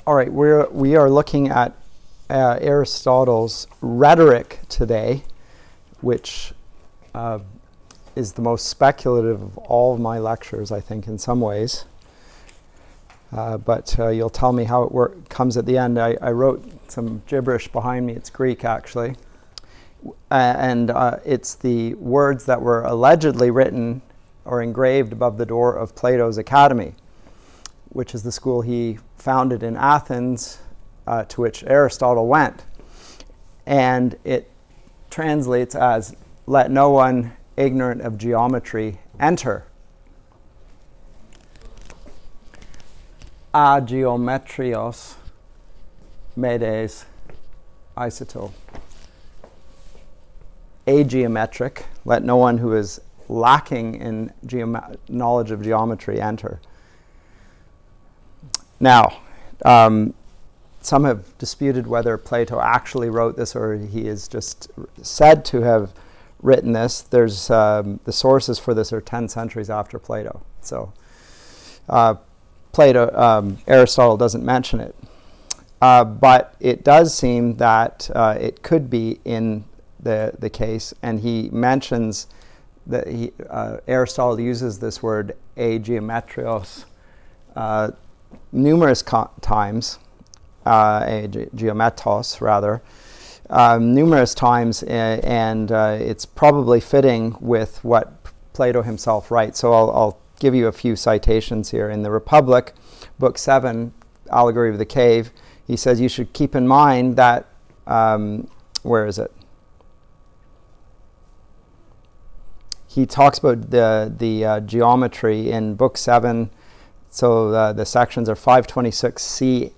All right, we are looking at Aristotle's Rhetoric today, which is the most speculative of all of my lectures, I think, in some ways. But you'll tell me how it comes at the end. I wrote some gibberish behind me. It's Greek, actually. And it's the words that were allegedly written or engraved above the door of Plato's Academy, which is the school he founded in Athens, to which Aristotle went. And it translates as, "Let no one ignorant of geometry enter." A geometrios medes Aristotle. Ageometric, let no one who is lacking in knowledge of geometry enter. Now, some have disputed whether Plato actually wrote this or he is just said to have written this. There's the sources for this are 10 centuries after Plato. So Aristotle doesn't mention it. But it does seem that it could be in the case, and he mentions that Aristotle uses this word ageometrios numerous times, geometos rather, numerous times, and it's probably fitting with what Plato himself writes. So I'll give you a few citations here. In the Republic, Book 7, Allegory of the Cave, he says you should keep in mind that, where is it? He talks about the geometry in Book 7. So the sections are 526c8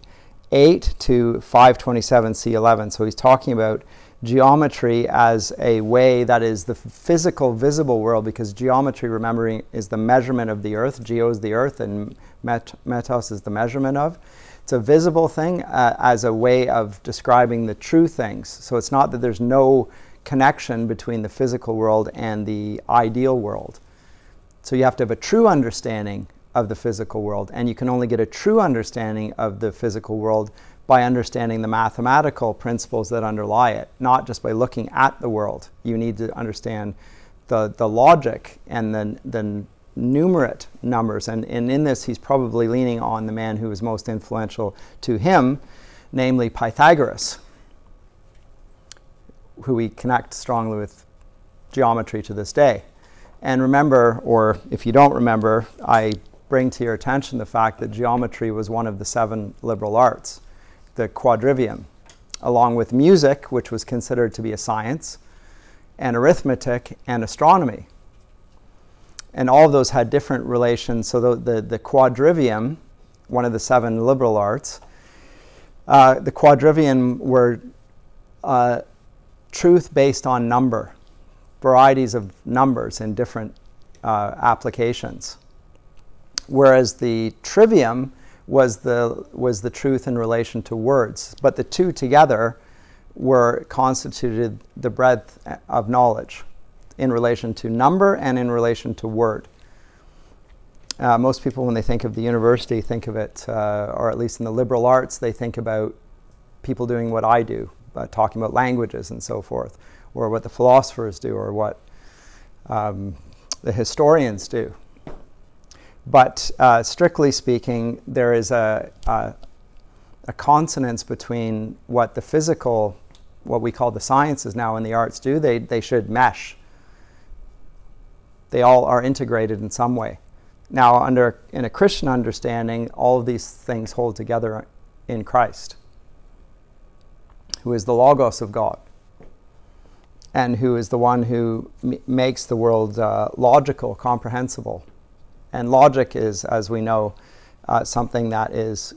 to 527c11. So he's talking about geometry as a way that is the physical, visible world, because geometry, remembering, is the measurement of the earth. Geo is the earth, and metos is the measurement of. It's a visible thing as a way of describing the true things. So it's not that there's no connection between the physical world and the ideal world. So you have to have a true understanding of the physical world, and you can only get a true understanding of the physical world by understanding the mathematical principles that underlie it, not just by looking at the world. You need to understand the logic and the numerate numbers, and in this he's probably leaning on the man who was most influential to him, namely Pythagoras, who we connect strongly with geometry to this day. And remember, or if you don't remember, I bring to your attention the fact that geometry was one of the 7 liberal arts, the quadrivium, along with music, which was considered to be a science, and arithmetic and astronomy. And all of those had different relations. So the quadrivium, one of the 7 liberal arts, the quadrivium were truth based on number, varieties of numbers in different applications. Whereas the trivium was the truth in relation to words, but the two together constituted the breadth of knowledge in relation to number and in relation to word. Most people, when they think of the university, think of it, or at least in the liberal arts, they think about people doing what I do, talking about languages and so forth, or what the philosophers do, or what the historians do. But strictly speaking, there is a consonance between what the physical, what we call the sciences now and the arts do. They should mesh. They all are integrated in some way. Now, in a Christian understanding, all of these things hold together in Christ, who is the Logos of God, and who is the one who makes the world logical, comprehensible. And logic is, as we know, something that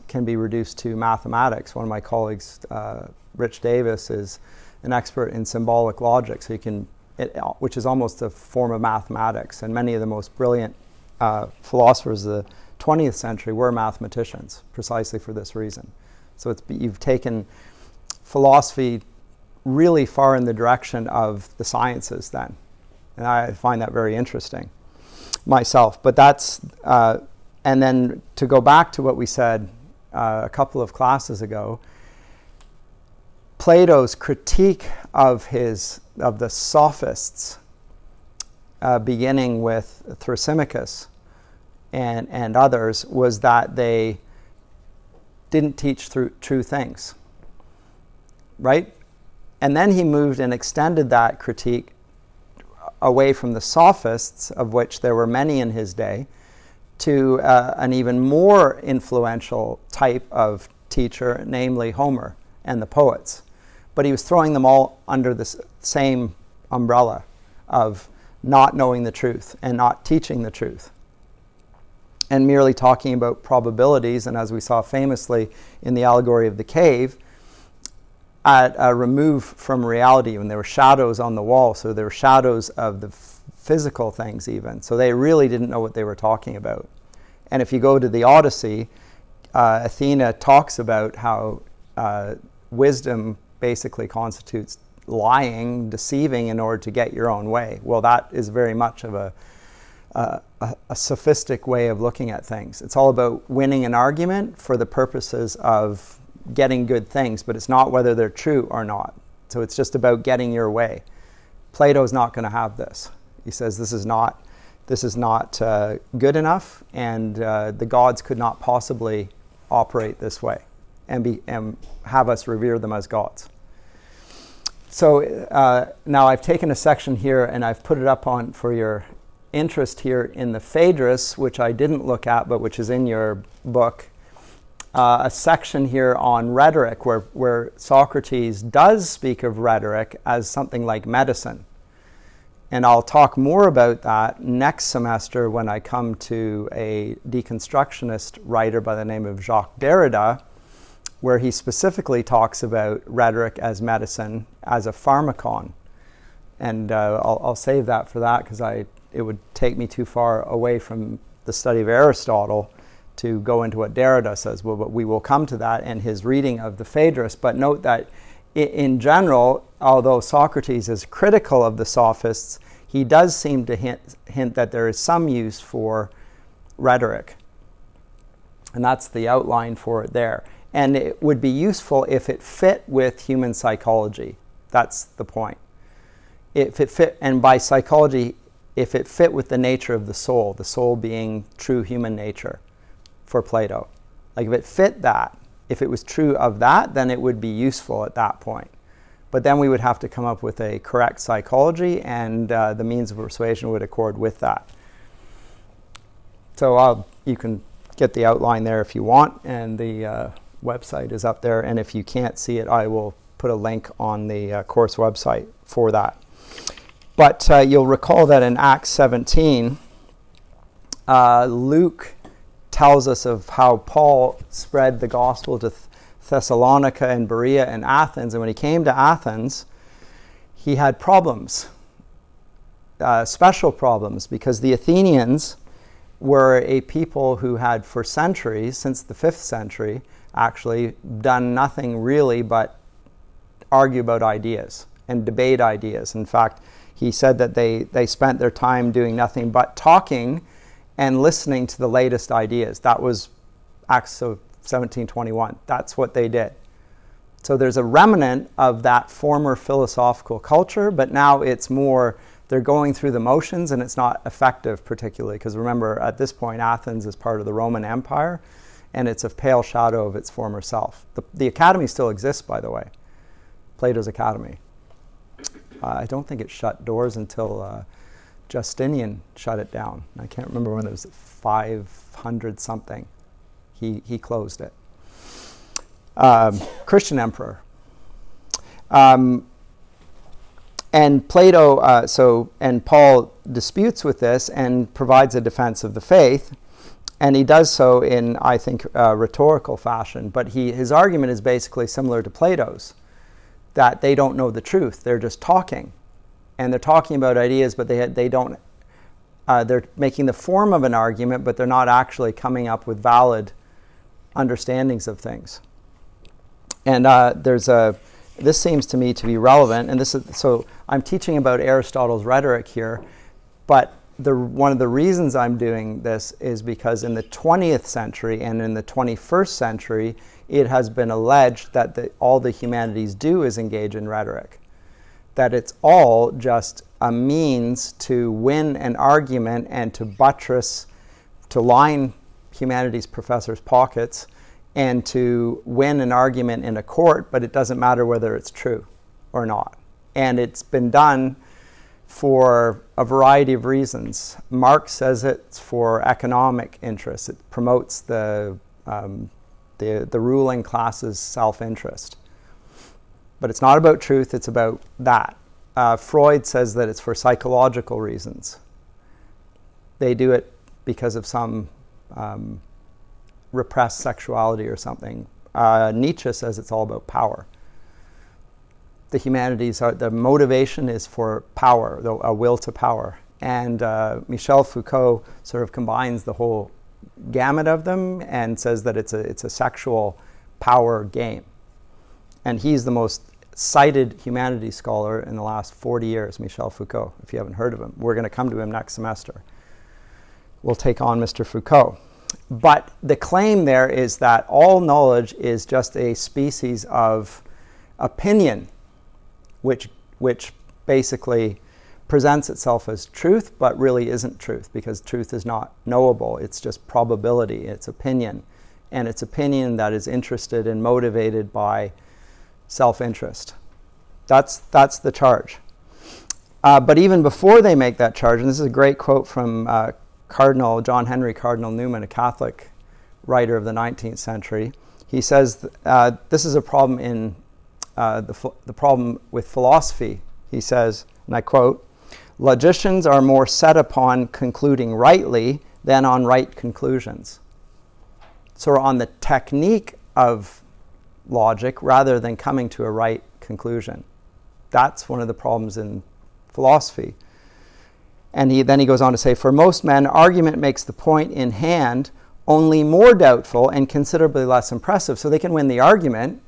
can be reduced to mathematics. One of my colleagues, Rich Davis, is an expert in symbolic logic, so which is almost a form of mathematics. And many of the most brilliant philosophers of the 20th century were mathematicians, precisely for this reason. So you've taken philosophy really far in the direction of the sciences then. And I find that very interesting myself. But that's, and then to go back to what we said a couple of classes ago, Plato's critique of the Sophists, beginning with Thrasymachus and others, was that they didn't teach true things, right? And then he moved and extended that critique away from the Sophists, of which there were many in his day, to an even more influential type of teacher, namely Homer and the poets. But he was throwing them all under the same umbrella of not knowing the truth and not teaching the truth, and merely talking about probabilities, and as we saw famously in the allegory of the cave, at a remove from reality, when there were shadows on the wall, so there were shadows of the physical things even. So they really didn't know what they were talking about. And if you go to the Odyssey, Athena talks about how wisdom basically constitutes lying, deceiving in order to get your own way. Well, that is very much of a sophistic way of looking at things. It's all about winning an argument for the purposes of getting good things, but it's not whether they're true or not. So it's just about getting your way. Plato's not going to have this. He says this is not good enough, and the gods could not possibly operate this way and have us revere them as gods. So now I've taken a section here and I've put it up on for your interest here in the Phaedrus, which I didn't look at, but which is in your book. A section here on rhetoric, where Socrates does speak of rhetoric as something like medicine. And I'll talk more about that next semester when I come to a deconstructionist writer by the name of Jacques Derrida, where he specifically talks about rhetoric as medicine, as a pharmakon. And I'll save that for that, because it would take me too far away from the study of Aristotle to go into what Derrida says. Well, but we will come to that in his reading of the Phaedrus. But note that in general, although Socrates is critical of the Sophists, he does seem to hint that there is some use for rhetoric. And that's the outline for it there. And it would be useful if it fit with human psychology. That's the point. If it fit, and by psychology, if it fit with the nature of the soul being true human nature for Plato. Like if it fit that, if it was true of that, then it would be useful at that point. But then we would have to come up with a correct psychology, and the means of persuasion would accord with that. So you can get the outline there if you want, and the website is up there. And if you can't see it, I will put a link on the course website for that. But you'll recall that in Acts 17, Luke tells us of how Paul spread the gospel to Thessalonica and Berea and Athens. And when he came to Athens, he had problems, special problems, because the Athenians were a people who had for centuries, since the 5th century, actually done nothing really but argue about ideas and debate ideas. In fact, he said that they spent their time doing nothing but talking and listening to the latest ideas. That was Acts of 17:21. That's what they did. So there's a remnant of that former philosophical culture, but now it's more, they're going through the motions, and it's not effective particularly, because remember, at this point, Athens is part of the Roman Empire, and it's a pale shadow of its former self. The academy still exists, by the way, Plato's Academy. I don't think it shut doors until Justinian shut it down. I can't remember when it was 500 something. He closed it. Christian emperor. And Plato, and Paul disputes with this and provides a defense of the faith, and he does so in, I think, rhetorical fashion. But his argument is basically similar to Plato's, that they don't know the truth. They're just talking. And they're talking about ideas, but they don't, they're making the form of an argument, but they're not actually coming up with valid understandings of things. And this seems to me to be relevant, and so I'm teaching about Aristotle's rhetoric here, but one of the reasons I'm doing this is because in the 20th century and in the 21st century, it has been alleged that all the humanities do is engage in rhetoric. That it's all just a means to win an argument and to buttress, to line humanities professors' pockets and to win an argument in a court, but it doesn't matter whether it's true or not. And it's been done for a variety of reasons. Marx says it's for economic interests. It promotes the ruling class's self-interest. But it's not about truth, it's about that. Freud says that it's for psychological reasons. They do it because of some repressed sexuality or something. Nietzsche says it's all about power. The humanities the motivation is for power, a will to power. And Michel Foucault sort of combines the whole gamut of them and says that it's a sexual power game. And he's the most cited humanities scholar in the last 40 years, Michel Foucault, if you haven't heard of him. We're going to come to him next semester. We'll take on Mr. Foucault. But the claim there is that all knowledge is just a species of opinion, which basically presents itself as truth, but really isn't truth, because truth is not knowable. It's just probability. It's opinion. And it's opinion that is interested and motivated by self-interest. That's the charge. But even before they make that charge, and this is a great quote from Cardinal John Henry Cardinal Newman, a Catholic writer of the 19th century. He says this is a problem in the problem with philosophy. He says, and I quote, "Logicians are more set upon concluding rightly than on right conclusions." So we're on the technique of logic rather than coming to a right conclusion. That's one of the problems in philosophy. And then he goes on to say, "For most men, argument makes the point in hand only more doubtful and considerably less impressive." So they can win the argument,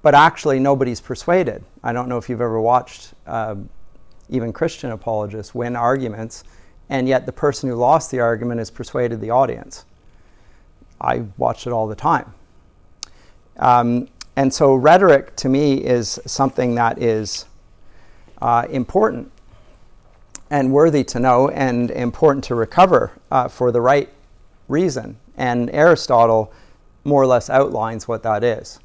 but actually nobody's persuaded. I don't know if you've ever watched even Christian apologists win arguments, and yet the person who lost the argument has persuaded the audience. I watch it all the time. And so rhetoric, to me, is something that is important and worthy to know and important to recover for the right reason. And Aristotle more or less outlines what that is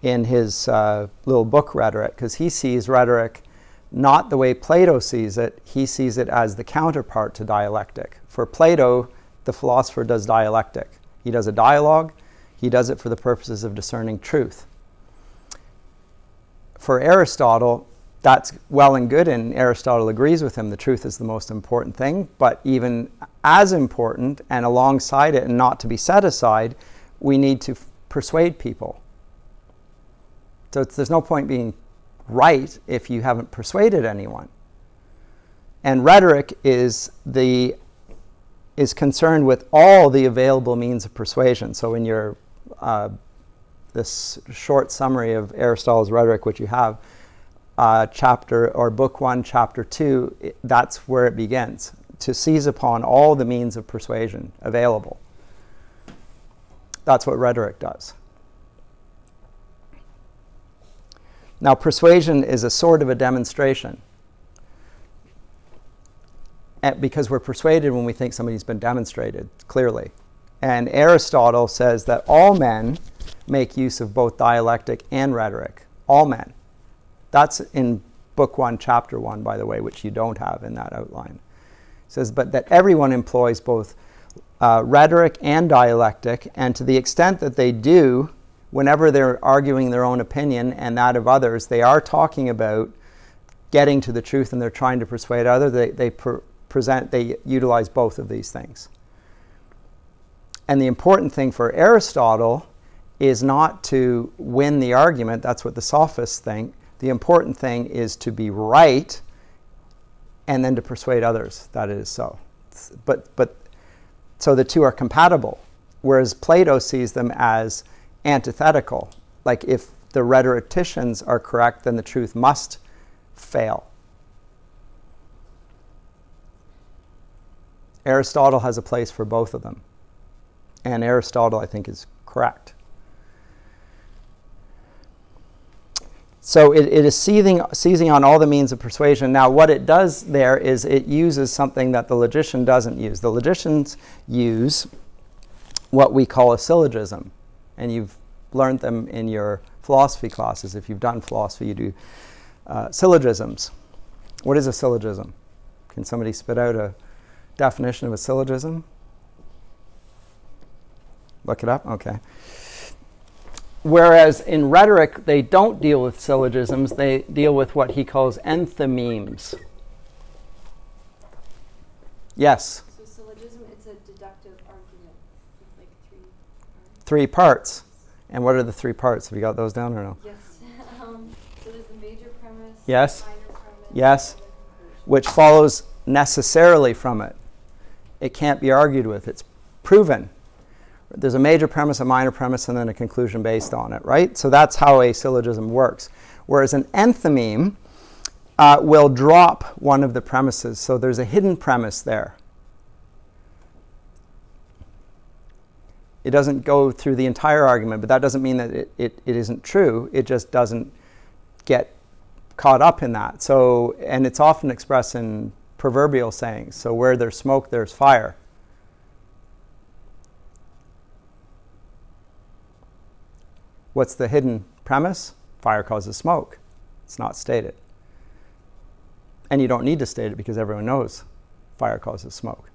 in his little book, Rhetoric, because he sees rhetoric not the way Plato sees it. He sees it as the counterpart to dialectic. For Plato, the philosopher does dialectic. He does a dialogue. He does it for the purposes of discerning truth. For Aristotle, that's well and good, and Aristotle agrees with him. The truth is the most important thing, but even as important and alongside it and not to be set aside, we need to persuade people. So there's no point being right if you haven't persuaded anyone. And rhetoric is concerned with all the available means of persuasion. So in your this short summary of Aristotle's Rhetoric, which you have, chapter or book 1, chapter 2, that's where it begins, to seize upon all the means of persuasion available. That's what rhetoric does. Now, persuasion is a sort of a demonstration, because we're persuaded when we think somebody's been demonstrated clearly. And Aristotle says that all men make use of both dialectic and rhetoric. All men. That's in book 1, chapter 1, by the way, which you don't have in that outline. It says, but that everyone employs both rhetoric and dialectic, and to the extent that they do, whenever they're arguing their own opinion and that of others, they are talking about getting to the truth and they're trying to persuade others. They utilize both of these things. And the important thing for Aristotle is not to win the argument. That's what the Sophists think. The important thing is to be right and then to persuade others that it is so. But so the two are compatible, whereas Plato sees them as antithetical. Like if the rhetoricians are correct, then the truth must fail. Aristotle has a place for both of them. And Aristotle, I think, is correct. So it is seizing on all the means of persuasion. Now, what it does there is it uses something that the logician doesn't use. The logicians use what we call a syllogism. And you've learned them in your philosophy classes. If you've done philosophy, you do syllogisms. What is a syllogism? Can somebody spit out a definition of a syllogism? Look it up? Okay. Whereas in rhetoric, they don't deal with syllogisms. They deal with what he calls enthymemes. Yes? So syllogism, it's a deductive argument with like three parts. And what are the 3 parts? Have you got those down or no? Yes. So there's the major premise, yes, minor premise, yes, and the conclusion. Which follows necessarily from it. It can't be argued with. It's proven. There's a major premise, a minor premise, and then a conclusion based on it, right? So that's how a syllogism works. Whereas an enthymeme will drop one of the premises. So there's a hidden premise there. It doesn't go through the entire argument, but that doesn't mean that it isn't true. It just doesn't get caught up in that. So, and it's often expressed in proverbial sayings. So where there's smoke, there's fire. What's the hidden premise? Fire causes smoke. It's not stated. And you don't need to state it because everyone knows fire causes smoke.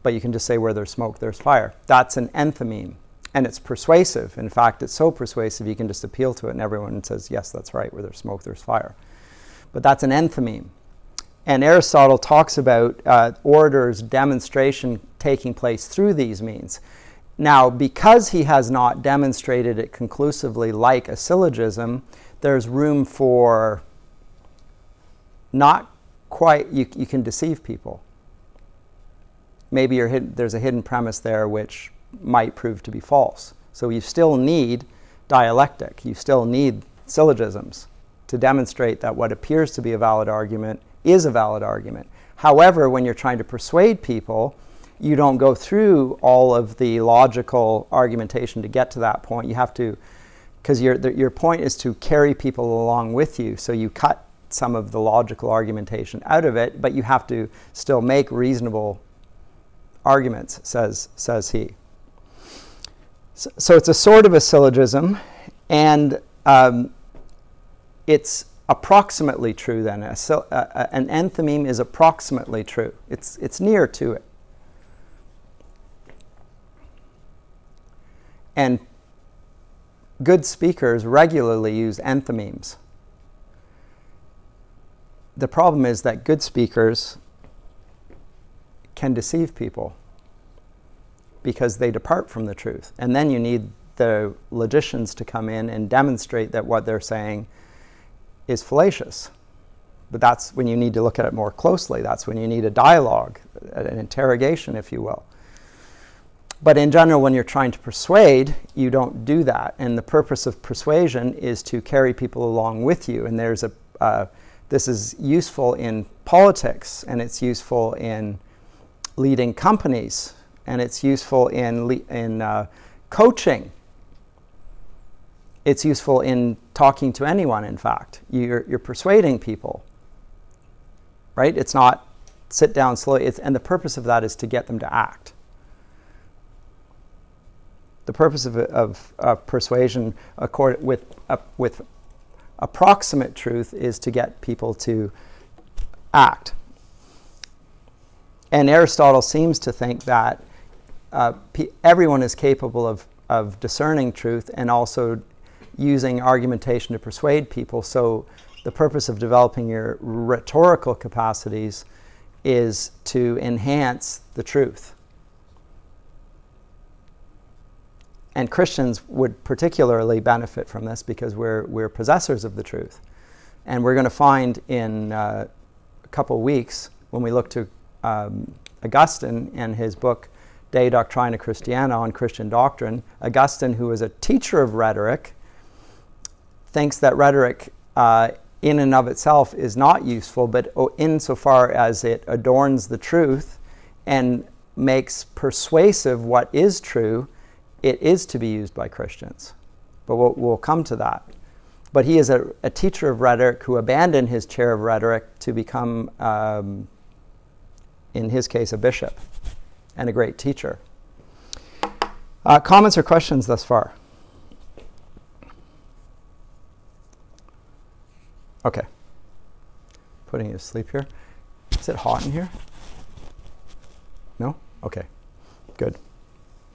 But you can just say where there's smoke, there's fire. That's an enthymeme. And it's persuasive. In fact, it's so persuasive you can just appeal to it and everyone says, yes, that's right, where there's smoke, there's fire. But that's an enthymeme. And Aristotle talks about orators' demonstration taking place through these means. Now, because he has not demonstrated it conclusively like a syllogism, there's room for not quite, you can deceive people. Maybe there's a hidden premise there which might prove to be false. So you still need dialectic. You still need syllogisms to demonstrate that what appears to be a valid argument is a valid argument. However, when you're trying to persuade people, you don't go through all of the logical argumentation to get to that point. You have to, because your point is to carry people along with you, so you cut some of the logical argumentation out of it, but you have to still make reasonable arguments, says he. So it's a sort of a syllogism, and it's approximately true then. An enthymeme is approximately true. It's near to it. And good speakers regularly use enthymemes. The problem is that good speakers can deceive people because they depart from the truth. And then you need the logicians to come in and demonstrate that what they're saying is fallacious. But that's when you need to look at it more closely. That's when you need a dialogue, an interrogation, if you will. But in general, when you're trying to persuade, you don't do that. And the purpose of persuasion is to carry people along with you. And there's this is useful in politics, and it's useful in leading companies, and it's useful in coaching. It's useful in talking to anyone, in fact. You're persuading people, right? It's not sit down slowly. And the purpose of that is to get them to act. The purpose of persuasion with approximate truth is to get people to act. And Aristotle seems to think that everyone is capable of discerning truth and also using argumentation to persuade people. So the purpose of developing your rhetorical capacities is to enhance the truth. And Christians would particularly benefit from this because we're possessors of the truth. And we're going to find in a couple weeks, when we look to Augustine and his book De Doctrina Christiana on Christian doctrine, Augustine, who is a teacher of rhetoric, thinks that rhetoric in and of itself is not useful, but insofar as it adorns the truth and makes persuasive what is true, it is to be used by Christians. But we'll come to that. But he is a teacher of rhetoric who abandoned his chair of rhetoric to become, in his case, a bishop and a great teacher. Comments or questions thus far? Okay. Putting you to sleep here. Is it hot in here? No? Okay. Good.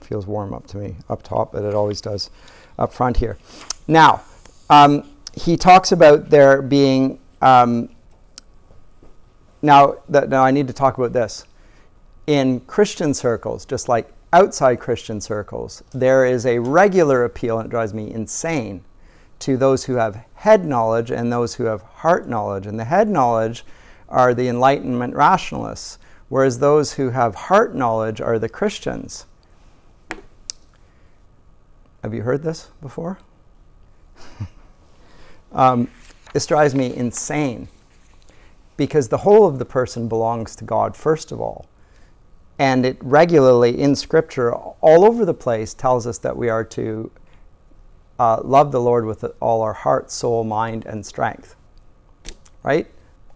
Feels warm up to me up top, but it always does up front here. Now, he talks about there being... now I need to talk about this. In Christian circles, just like outside Christian circles, there is a regular appeal, and it drives me insane, to those who have head knowledge and those who have heart knowledge. And the head knowledge are the Enlightenment rationalists, whereas those who have heart knowledge are the Christians. Have you heard this before? This drives me insane, because the whole of the person belongs to God, first of all. And it regularly, in Scripture, all over the place, tells us that we are to love the Lord with all our heart, soul, mind, and strength. Right?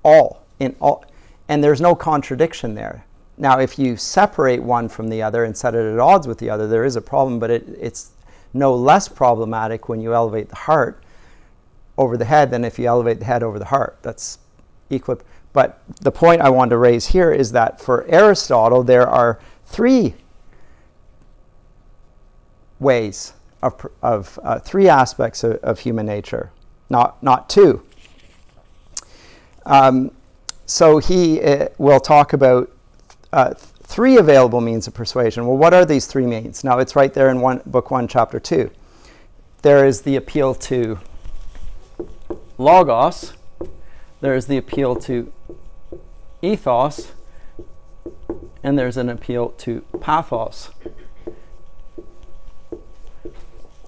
All. And there's no contradiction there. Now, if you separate one from the other and set it at odds with the other, there is a problem, but it's no less problematic when you elevate the heart over the head than if you elevate the head over the heart. That's equal. But the point I want to raise here is that for Aristotle, there are three ways of three aspects of human nature, not two. So he will talk about three available means of persuasion. Well, what are these three means? Now, it's right there in Book 1, Chapter 2. There is the appeal to logos. There is the appeal to ethos. And there's an appeal to pathos.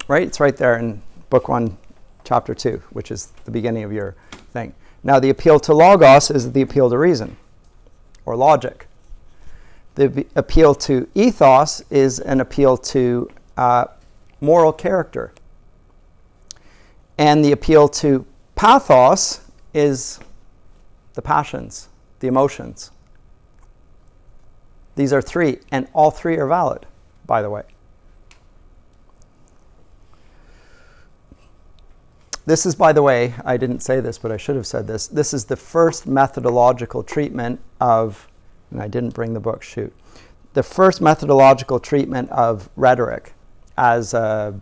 Right? It's right there in Book 1, Chapter 2, which is the beginning of your thing. Now, the appeal to logos is the appeal to reason, or logic. The appeal to ethos is an appeal to moral character. And the appeal to pathos is the passions, the emotions. These are three, and all three are valid, by the way. This is, by the way, I didn't say this, but I should have said this. This is the first methodological treatment of, and I didn't bring the book, shoot. The first methodological treatment of rhetoric as a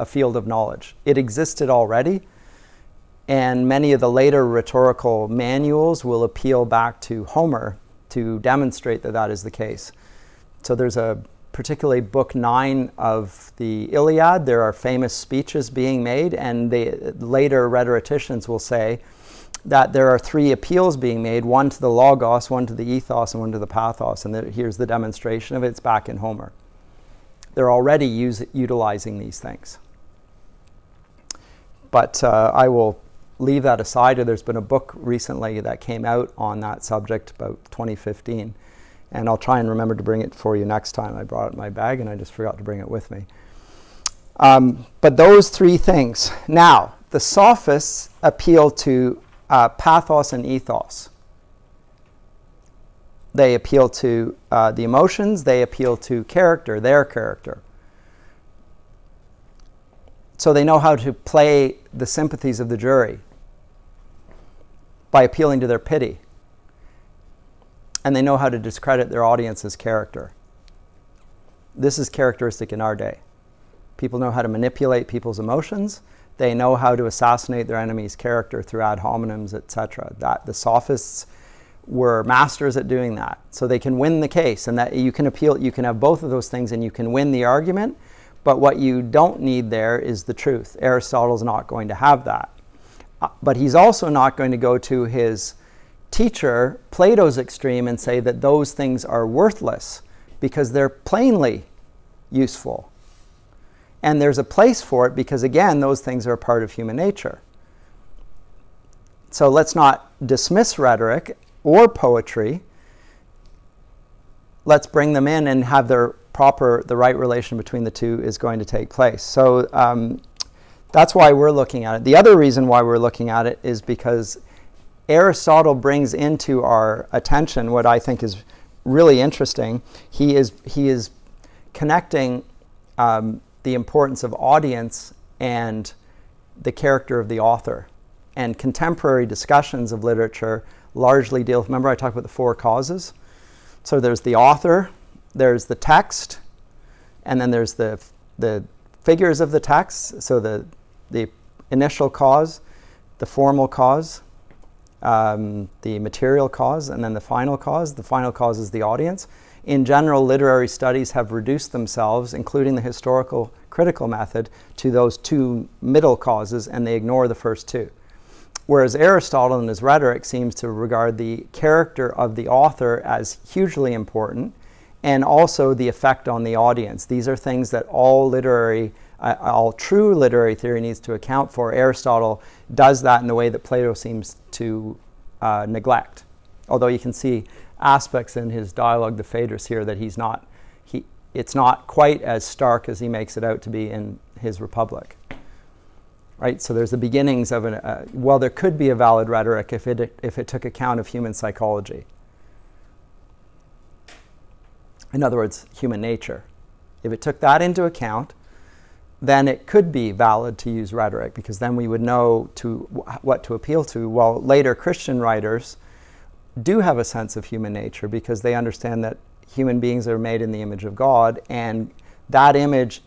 field of knowledge. It existed already, and many of the later rhetorical manuals will appeal back to Homer to demonstrate that that is the case. So there's particularly Book 9 of the Iliad, there are famous speeches being made, and the later rhetoricians will say that there are three appeals being made, one to the logos, one to the ethos, and one to the pathos. And here's the demonstration of it. It's back in Homer. They're already utilizing these things. But I will leave that aside. There's been a book recently that came out on that subject, about 2015. And I'll try and remember to bring it for you next time. I brought it in my bag and I just forgot to bring it with me. But those three things. Now, the Sophists appeal to pathos and ethos. They appeal to the emotions. They appeal to character, their character. So they know how to play the sympathies of the jury by appealing to their pity. And they know how to discredit their audience's character. This is characteristic in our day. People know how to manipulate people's emotions. They know how to assassinate their enemy's character through ad hominems, etc. The Sophists were masters at doing that. So they can win the case, and that you can appeal. You can have both of those things, and you can win the argument. But what you don't need there is the truth. Aristotle's not going to have that. But he's also not going to go to his teacher, Plato's extreme, and say that those things are worthless because they're plainly useful. And there's a place for it because, again, those things are a part of human nature. So let's not dismiss rhetoric or poetry let's bring them in and have the right relation between the two is going to take place. So that's why we're looking at it. The other reason why we're looking at it is because Aristotle brings into our attention what I think is really interesting. He is connecting the importance of audience and the character of the author. And contemporary discussions of literature largely deal with, remember I talked about the four causes? So there's the author, there's the text, and then there's the figures of the text, so the initial cause, the formal cause, the material cause, and then the final cause. The final cause is the audience. In general, literary studies have reduced themselves, including the historical critical method, to those two middle causes, and they ignore the first two. Whereas Aristotle in his rhetoric seems to regard the character of the author as hugely important, and also the effect on the audience. These are things that all true literary theory needs to account for. Aristotle does that in the way that Plato seems to neglect. Although you can see aspects in his dialogue, the Phaedrus here, that it's not quite as stark as he makes it out to be in his Republic. Right? So there's the beginnings of there could be a valid rhetoric if it took account of human psychology. In other words, human nature. If it took that into account, then it could be valid to use rhetoric, because then we would know what to appeal to. Well, later Christian writers do have a sense of human nature, because they understand that human beings are made in the image of God, and that image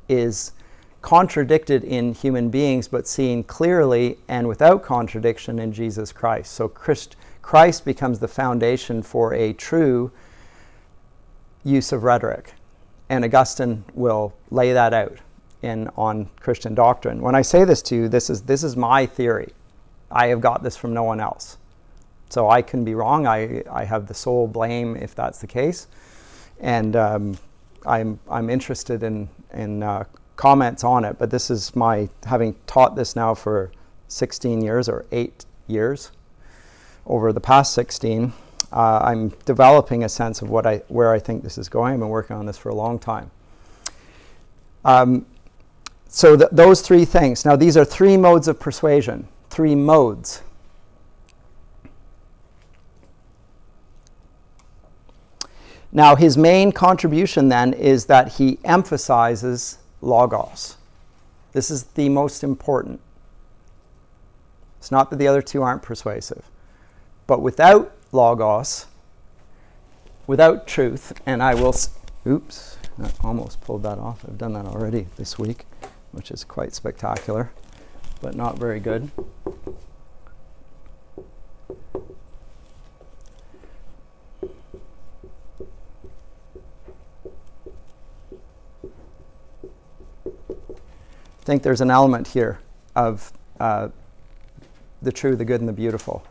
is contradicted in human beings, but seen clearly and without contradiction in Jesus Christ. So Christ becomes the foundation for a true use of rhetoric. And Augustine will lay that out on Christian doctrine. When I say this to you, this is my theory. I have got this from no one else. So I can be wrong. I have the sole blame if that's the case. And I'm interested in comments on it, but this is having taught this now for 16 years or 8 years. Over the past 16, I'm developing a sense of where I think this is going. I've been working on this for a long time. So those three things. Now these are three modes of persuasion. Three modes. Now his main contribution then is that he emphasizes logos. This is the most important. It's not that the other two aren't persuasive. But without logos, without truth, and I will... Oops, I almost pulled that off. I've done that already this week, which is quite spectacular, but not very good. I think there's an element here of the true, the good, and the beautiful.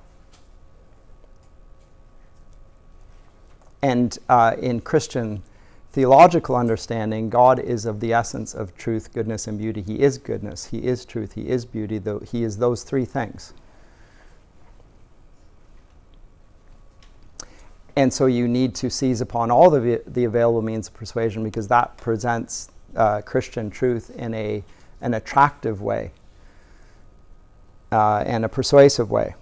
And in Christian theological understanding, God is of the essence of truth, goodness, and beauty. He is goodness, he is truth, he is beauty, though he is those three things. And so you need to seize upon all the available means of persuasion, because that presents Christian truth in an attractive way and a persuasive way.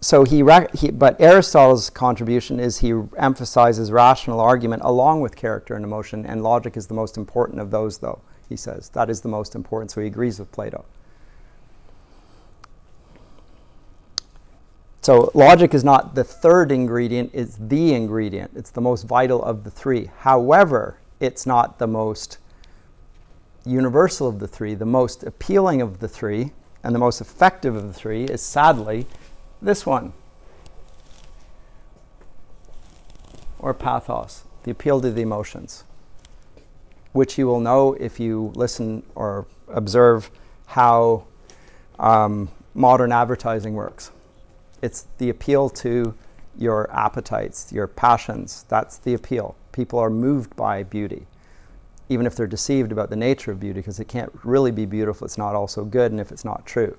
So but Aristotle's contribution is he emphasizes rational argument along with character and emotion, and logic is the most important of those, though, he says. That is the most important, so he agrees with Plato. So logic is not the third ingredient, it's the ingredient. It's the most vital of the three. However, it's not the most universal of the three. The most appealing of the three and the most effective of the three is, sadly, this one, or pathos, the appeal to the emotions, which you will know if you listen or observe how modern advertising works. It's the appeal to your appetites, your passions. That's the appeal. People are moved by beauty, even if they're deceived about the nature of beauty, because it can't really be beautiful. It's not also good, and if it's not true.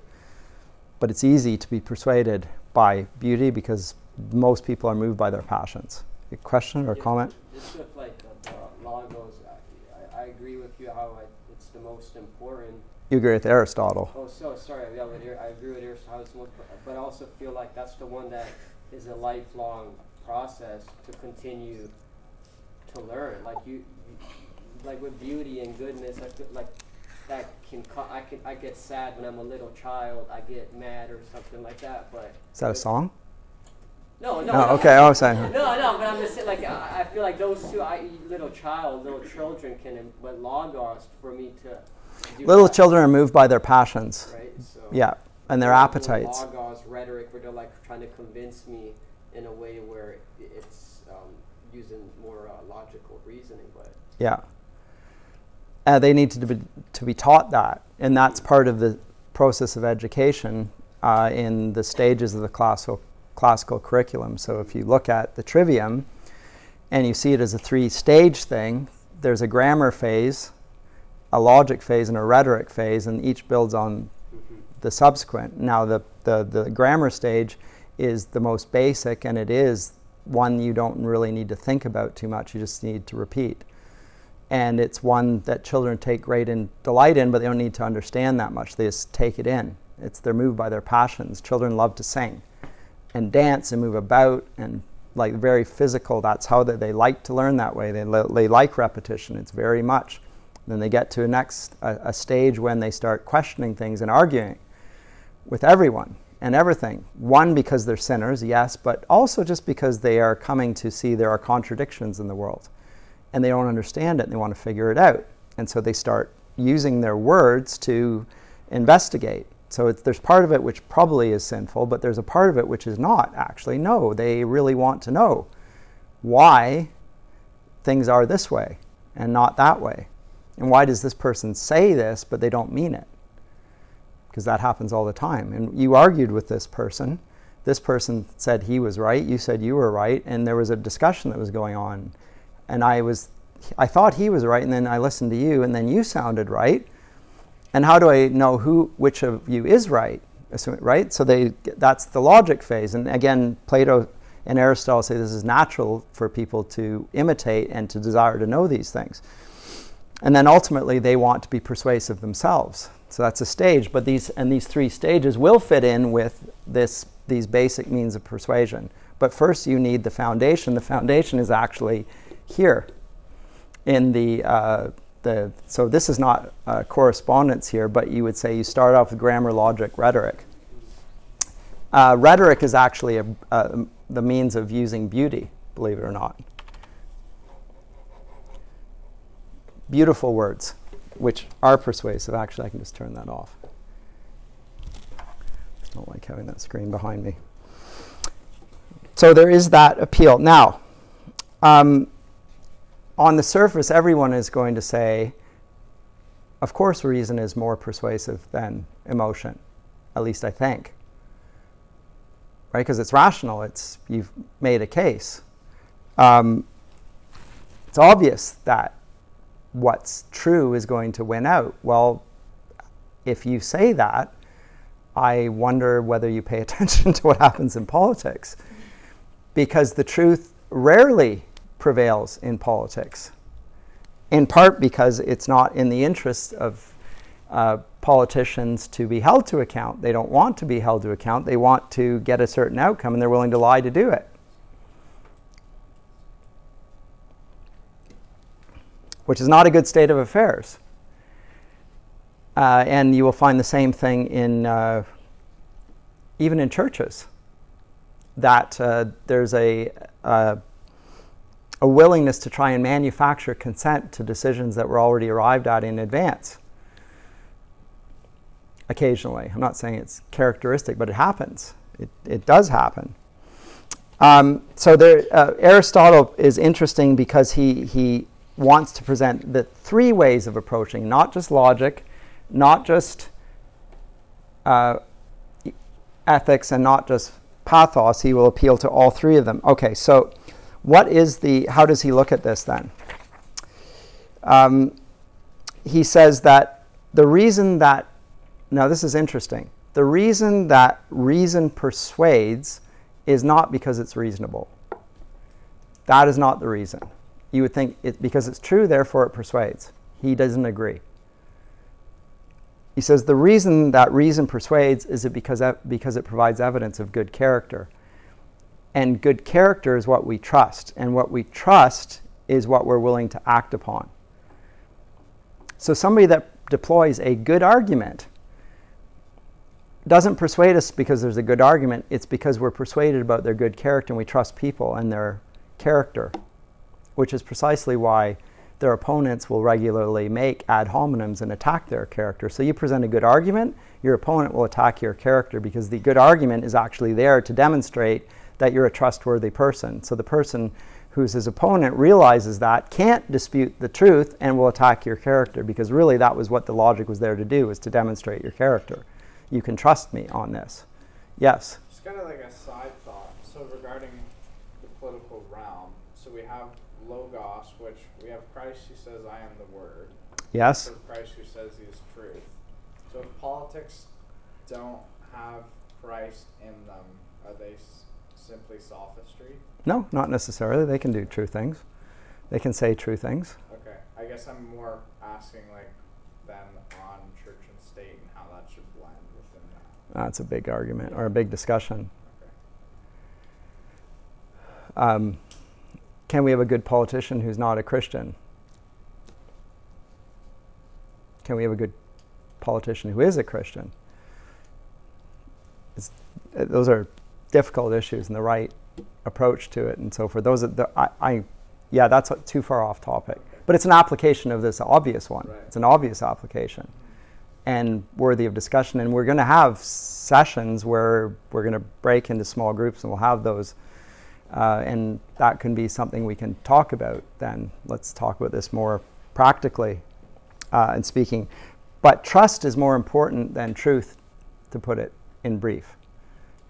But it's easy to be persuaded by beauty because most people are moved by their passions. A question or comment? Just with like the logos, I agree with you how it's the most important. You agree with Aristotle? Oh, so sorry. Yeah, I agree with Aristotle, but I also feel like that's the one that is a lifelong process to continue to learn. Like like with beauty and goodness, I feel like that I get sad when I'm a little child. I get mad or something like that. But is that a song? No. Okay. Oh, sorry. No, but I'm just saying, like, I feel like those two, little children can, but logos for me to do Little that, children are moved by their passions. right? So Yeah, and their appetites. Logos, rhetoric, where they're like trying to convince me in a way where it's using more logical reasoning, but Yeah. They need to be taught that, and that's part of the process of education in the stages of the classical curriculum. So if you look at the trivium and you see it as a 3-stage thing, there's a grammar phase, a logic phase, and a rhetoric phase, and each builds on the subsequent. Now the grammar stage is the most basic, and it is one you don't really need to think about too much. You just need to repeat. And it's one that children take great delight in, but they don't need to understand that much. They just take it in. They're moved by their passions. Children love to sing and dance and move about, and like very physical. That's how they like to learn that way. They like repetition. It's very much. Then they get to a stage when they start questioning things and arguing with everyone and everything. One, because they're sinners, yes, but also just because they are coming to see there are contradictions in the world. And they don't understand it, and they want to figure it out. And so they start using their words to investigate. So there's part of it which probably is sinful, but there's a part of it which is not, actually. No, they really want to know why things are this way and not that way. And why does this person say this, but they don't mean it? Because that happens all the time. And you argued with this person. This person said he was right, you said you were right, and there was a discussion that was going on. And I thought he was right, and then I listened to you, and then you sounded right. And how do I know which of you is right? Right? So that's the logic phase. And again, Plato and Aristotle say this is natural for people to imitate and to desire to know these things. And then ultimately they want to be persuasive themselves. So that's a stage. But these 3 stages will fit in with these basic means of persuasion. But first you need the foundation. The foundation is actually here in so this is not correspondence here, but you would say you start off with grammar, logic, rhetoric. Rhetoric is actually the means of using beauty, believe it or not. Beautiful words, which are persuasive. Actually, I can just turn that off. I don't like having that screen behind me. So there is that appeal. Now, on the surface, everyone is going to say, of course reason is more persuasive than emotion, at least I think. Right? Because it's rational. You've made a case. It's obvious that what's true is going to win out. Well, if you say that, I wonder whether you pay attention to what happens in politics. Because the truth rarely prevails in politics, in part because it's not in the interest of politicians to be held to account. They don't want to be held to account. They want to get a certain outcome, and they're willing to lie to do it. Which is not a good state of affairs. And you will find the same thing even in churches, that there's a willingness to try and manufacture consent to decisions that were already arrived at in advance. Occasionally. I'm not saying it's characteristic, but it happens. It does happen. So Aristotle is interesting because he wants to present the 3 ways of approaching, not just logic, not just ethics, and not just pathos. He will appeal to all 3 of them. Okay, so how does he look at this then? He says that the reason that, now this is interesting, the reason that reason persuades is not because it's reasonable. That is not the reason. You would think because it's true, therefore it persuades. He doesn't agree. He says the reason that reason persuades is because it provides evidence of good character. And good character is what we trust. And what we trust is what we're willing to act upon. So somebody that deploys a good argument doesn't persuade us because there's a good argument. It's because we're persuaded about their good character and we trust people and their character, which is precisely why their opponents will regularly make ad hominems and attack their character. So you present a good argument, your opponent will attack your character because the good argument is actually there to demonstrate that you're a trustworthy person. So the person who's his opponent realizes that, can't dispute the truth, and will attack your character because really that was what the logic was there to do, was to demonstrate your character. You can trust me on this. Yes? Just kind of like a side thought. So regarding the political realm, so we have Logos, which we have Christ who says, I am the Word. Yes? So Christ who says he is truth. So if politics don't have Christ in them, are they simply sophistry? No, not necessarily. They can do true things. They can say true things. Okay. I guess I'm more asking like then on church and state and how that should blend within that. That's a big argument or a big discussion. Okay. Can we have a good politician who's not a Christian? Can we have a good politician who is a Christian? Those are difficult issues and the right approach to it. And so for those, yeah, that's too far off topic. But it's an application of this obvious one. Right. It's an obvious application and worthy of discussion. And we're going to have sessions where we're going to break into small groups and we'll have those. And that can be something we can talk about then. Let's talk about this more practically and speaking. But trust is more important than truth, to put it in brief.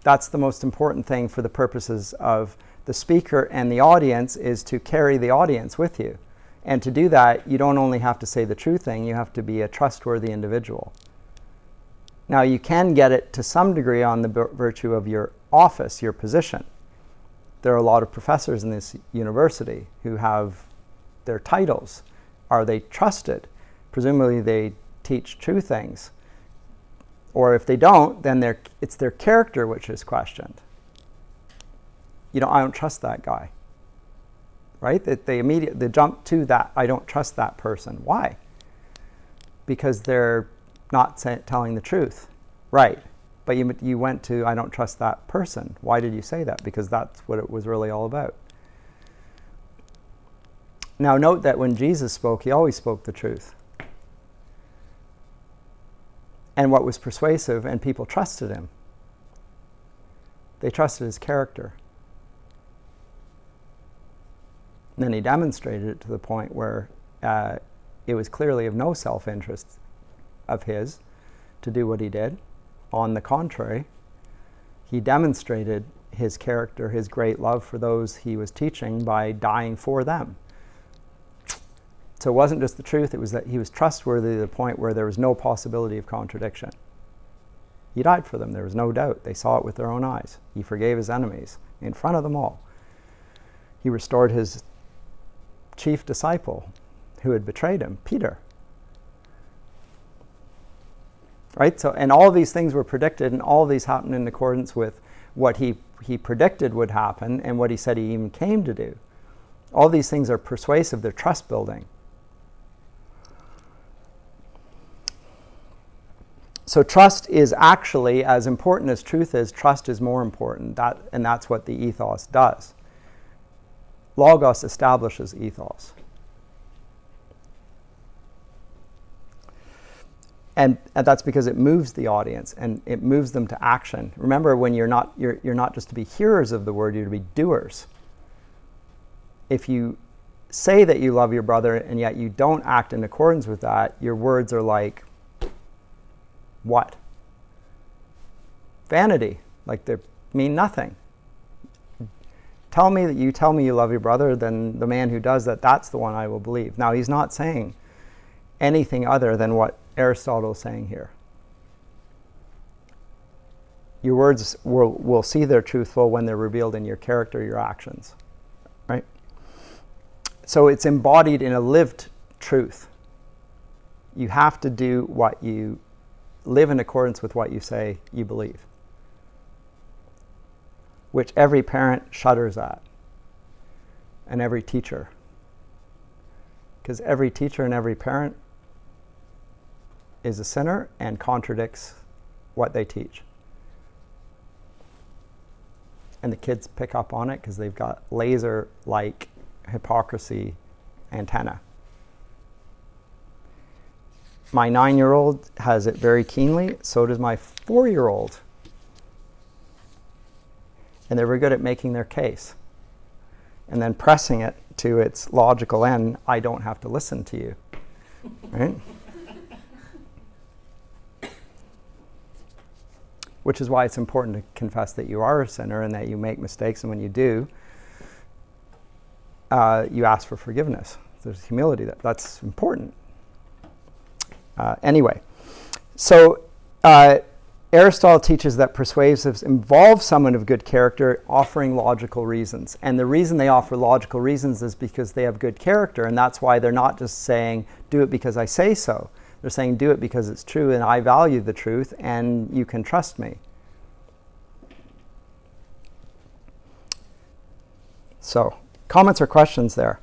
That's the most important thing for the purposes of the speaker and the audience, is to carry the audience with you. And to do that, you don't only have to say the true thing, you have to be a trustworthy individual. Now, you can get it to some degree on the virtue of your office, your position. There are a lot of professors in this university who have their titles. Are they trusted? Presumably they teach true things. Or if they don't, then it's their character which is questioned. I don't trust that guy. Right? They immediately jump to that, I don't trust that person. Why? Because they're not telling the truth. Right. But you went to, I don't trust that person. Why did you say that? Because that's what it was really all about. Now note that when Jesus spoke, he always spoke the truth. And what was persuasive, and people trusted him. They trusted his character. And then he demonstrated it to the point where it was clearly of no self-interest of his to do what he did. On the contrary, he demonstrated his character, his great love for those he was teaching by dying for them. So it wasn't just the truth, it was that he was trustworthy to the point where there was no possibility of contradiction. He died for them, there was no doubt. They saw it with their own eyes. He forgave his enemies in front of them all. He restored his chief disciple who had betrayed him, Peter. Right? So, and all of these things were predicted, and all of these happened in accordance with what he predicted would happen and what he said he even came to do. All these things are persuasive, they're trust building. So trust is actually, as important as truth is, trust is more important. And that's what the ethos does. Logos establishes ethos. And that's because it moves the audience and it moves them to action. Remember, when you're not just to be hearers of the word, you're to be doers. If you say that you love your brother and yet you don't act in accordance with that, your words are like what? Vanity. Like they mean nothing. Tell me that you tell me you love your brother, then the man who does that, that's the one I will believe. Now, he's not saying anything other than what Aristotle is saying here. Your words will see they're truthful when they're revealed in your character, your actions. Right? So it's embodied in a lived truth. You have to do what you live in accordance with what you say you believe, which every parent shudders at, and every teacher. Because every teacher and every parent is a sinner and contradicts what they teach. And the kids pick up on it because they've got laser-like hypocrisy antenna. My 9-year-old has it very keenly, so does my 4-year-old. And they're very good at making their case and then pressing it to its logical end. I don't have to listen to you, right? Which is why it's important to confess that you are a sinner and that you make mistakes, and when you do, you ask for forgiveness. There's humility. That's important. Anyway, so Aristotle teaches that persuasives involve someone of good character offering logical reasons. And the reason they offer logical reasons is because they have good character, and that's why they're not just saying, do it because I say so. They're saying, do it because it's true and I value the truth and you can trust me. So, comments or questions there?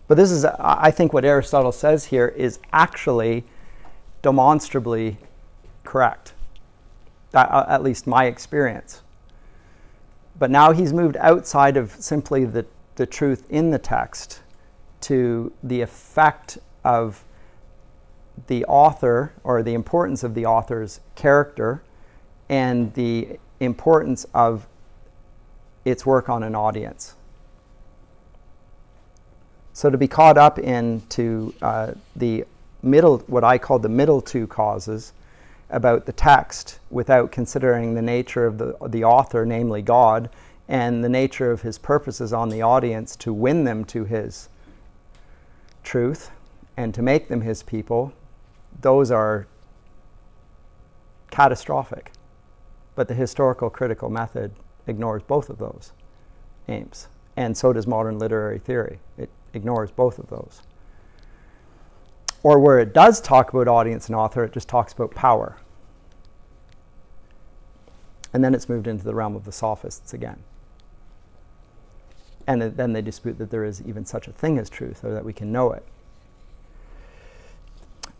But this is, I think what Aristotle says here is actually demonstrably correct. At least my experience. But now he's moved outside of simply the truth in the text to the effect of the author, or the importance of the author's character, and the importance of its work on an audience. So to be caught up into the middle, what I call the middle two causes about the text, without considering the nature of the author, namely God, and the nature of his purposes on the audience to win them to his truth and to make them his people, those are catastrophic. But the historical critical method ignores both of those aims. And so does modern literary theory. It ignores both of those. Or where it does talk about audience and author, it just talks about power. And then it's moved into the realm of the Sophists again. And then they dispute that there is even such a thing as truth, or that we can know it.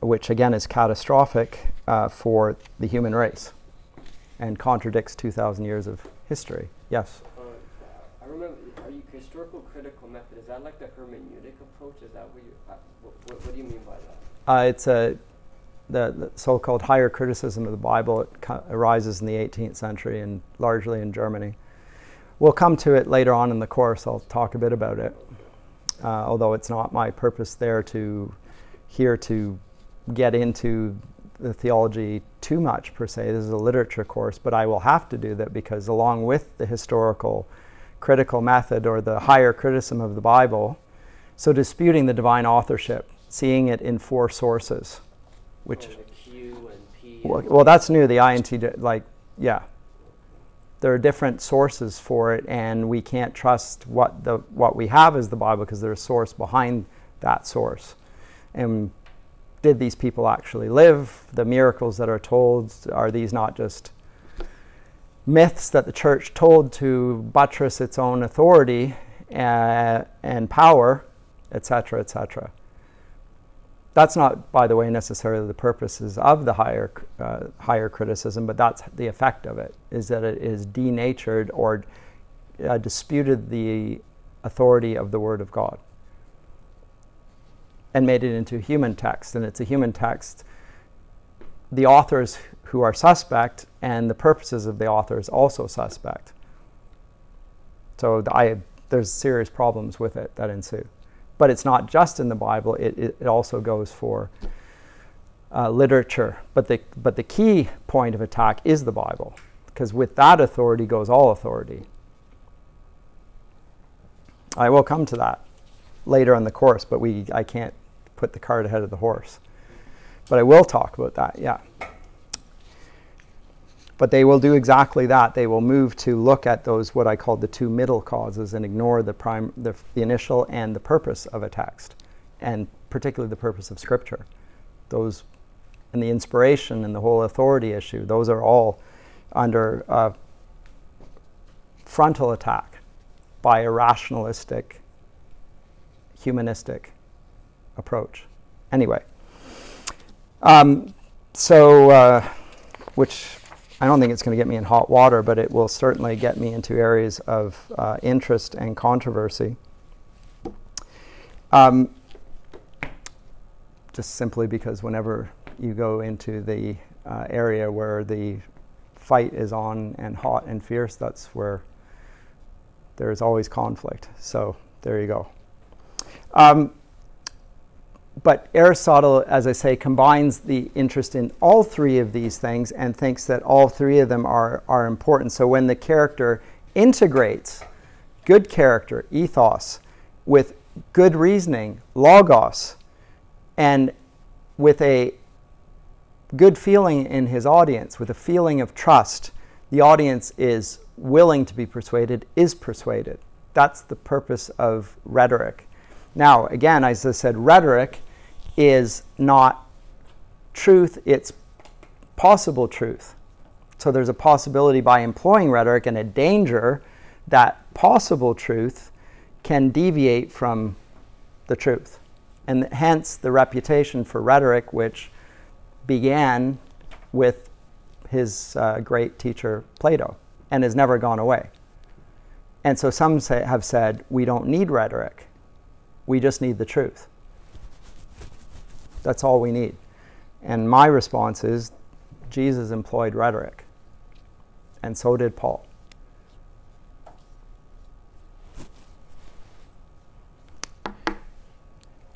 Which again is catastrophic for the human race and contradicts 2,000 years of history. Yes? I remember, are you historical critical method, is that like the hermeneutic approach? Is that what you, what do you mean by that? It's the so-called higher criticism of the Bible. It arises in the 18th century and largely in Germany. We'll come to it later on in the course. I'll talk a bit about it, although it's not my purpose there to get into the theology too much per se. This is a literature course, but I will have to do that because along with the historical critical method, or the higher criticism of the Bible, so disputing the divine authorship, seeing it in four sources, which the Q and P. Well, that's new. The INT, like, yeah, there are different sources for it, and we can't trust what we have as the Bible because there's a source behind that source. And did these people actually live? The miracles that are told, are these not just myths that the church told to buttress its own authority and power, etc., etc.? That's not, by the way, necessarily the purposes of the higher criticism, but that's the effect of it, is that it is denatured or disputed the authority of the Word of God and made it into a human text. And it's a human text. The authors who are suspect, and the purposes of the authors also suspect. So there's serious problems with it that ensue. But it's not just in the Bible, it also goes for literature. But the key point of attack is the Bible, because with that authority goes all authority. I will come to that later in the course, but I can't put the cart ahead of the horse. But I will talk about that, yeah. But they will do exactly that. They will move to look at those, what I call the two middle causes, and ignore the initial and the purpose of a text, and particularly the purpose of Scripture. Those, and the inspiration and the whole authority issue, those are all under frontal attack by a rationalistic, humanistic approach. Anyway, which I don't think it's going to get me in hot water, but it will certainly get me into areas of interest and controversy. Just simply because whenever you go into the area where the fight is on and hot and fierce, that's where there's always conflict. So there you go. But Aristotle, as I say, combines the interest in all three of these things and thinks that all three of them are important. So when the character integrates good character, ethos, with good reasoning, logos, and with a good feeling in his audience, with a feeling of trust, the audience is willing to be persuaded, is persuaded. That's the purpose of rhetoric. Now, again, as I said, rhetoric is not truth, it's possible truth. So there's a possibility by employing rhetoric, and a danger that possible truth can deviate from the truth. And hence the reputation for rhetoric, which began with his great teacher Plato and has never gone away. And so some have said, we don't need rhetoric, we just need the truth. That's all we need. And my response is, Jesus employed rhetoric, and so did Paul.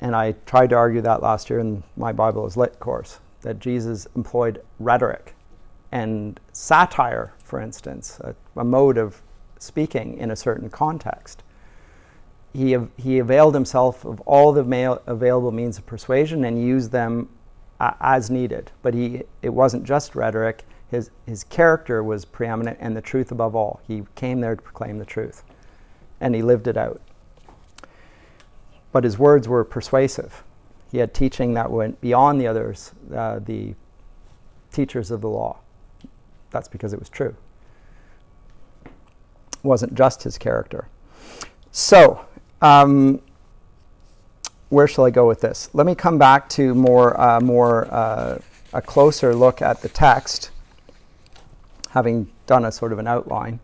And I tried to argue that last year in my Bible is Lit course, that Jesus employed rhetoric and satire, for instance, a mode of speaking in a certain context. He availed himself of all the available means of persuasion and used them as needed. But it wasn't just rhetoric. His character was preeminent, and the truth above all. He came there to proclaim the truth, and he lived it out. But his words were persuasive. He had teaching that went beyond the others, the teachers of the law. That's because it was true. It wasn't just his character. So, where shall I go with this? Let me come back to a closer look at the text, having done a sort of an outline.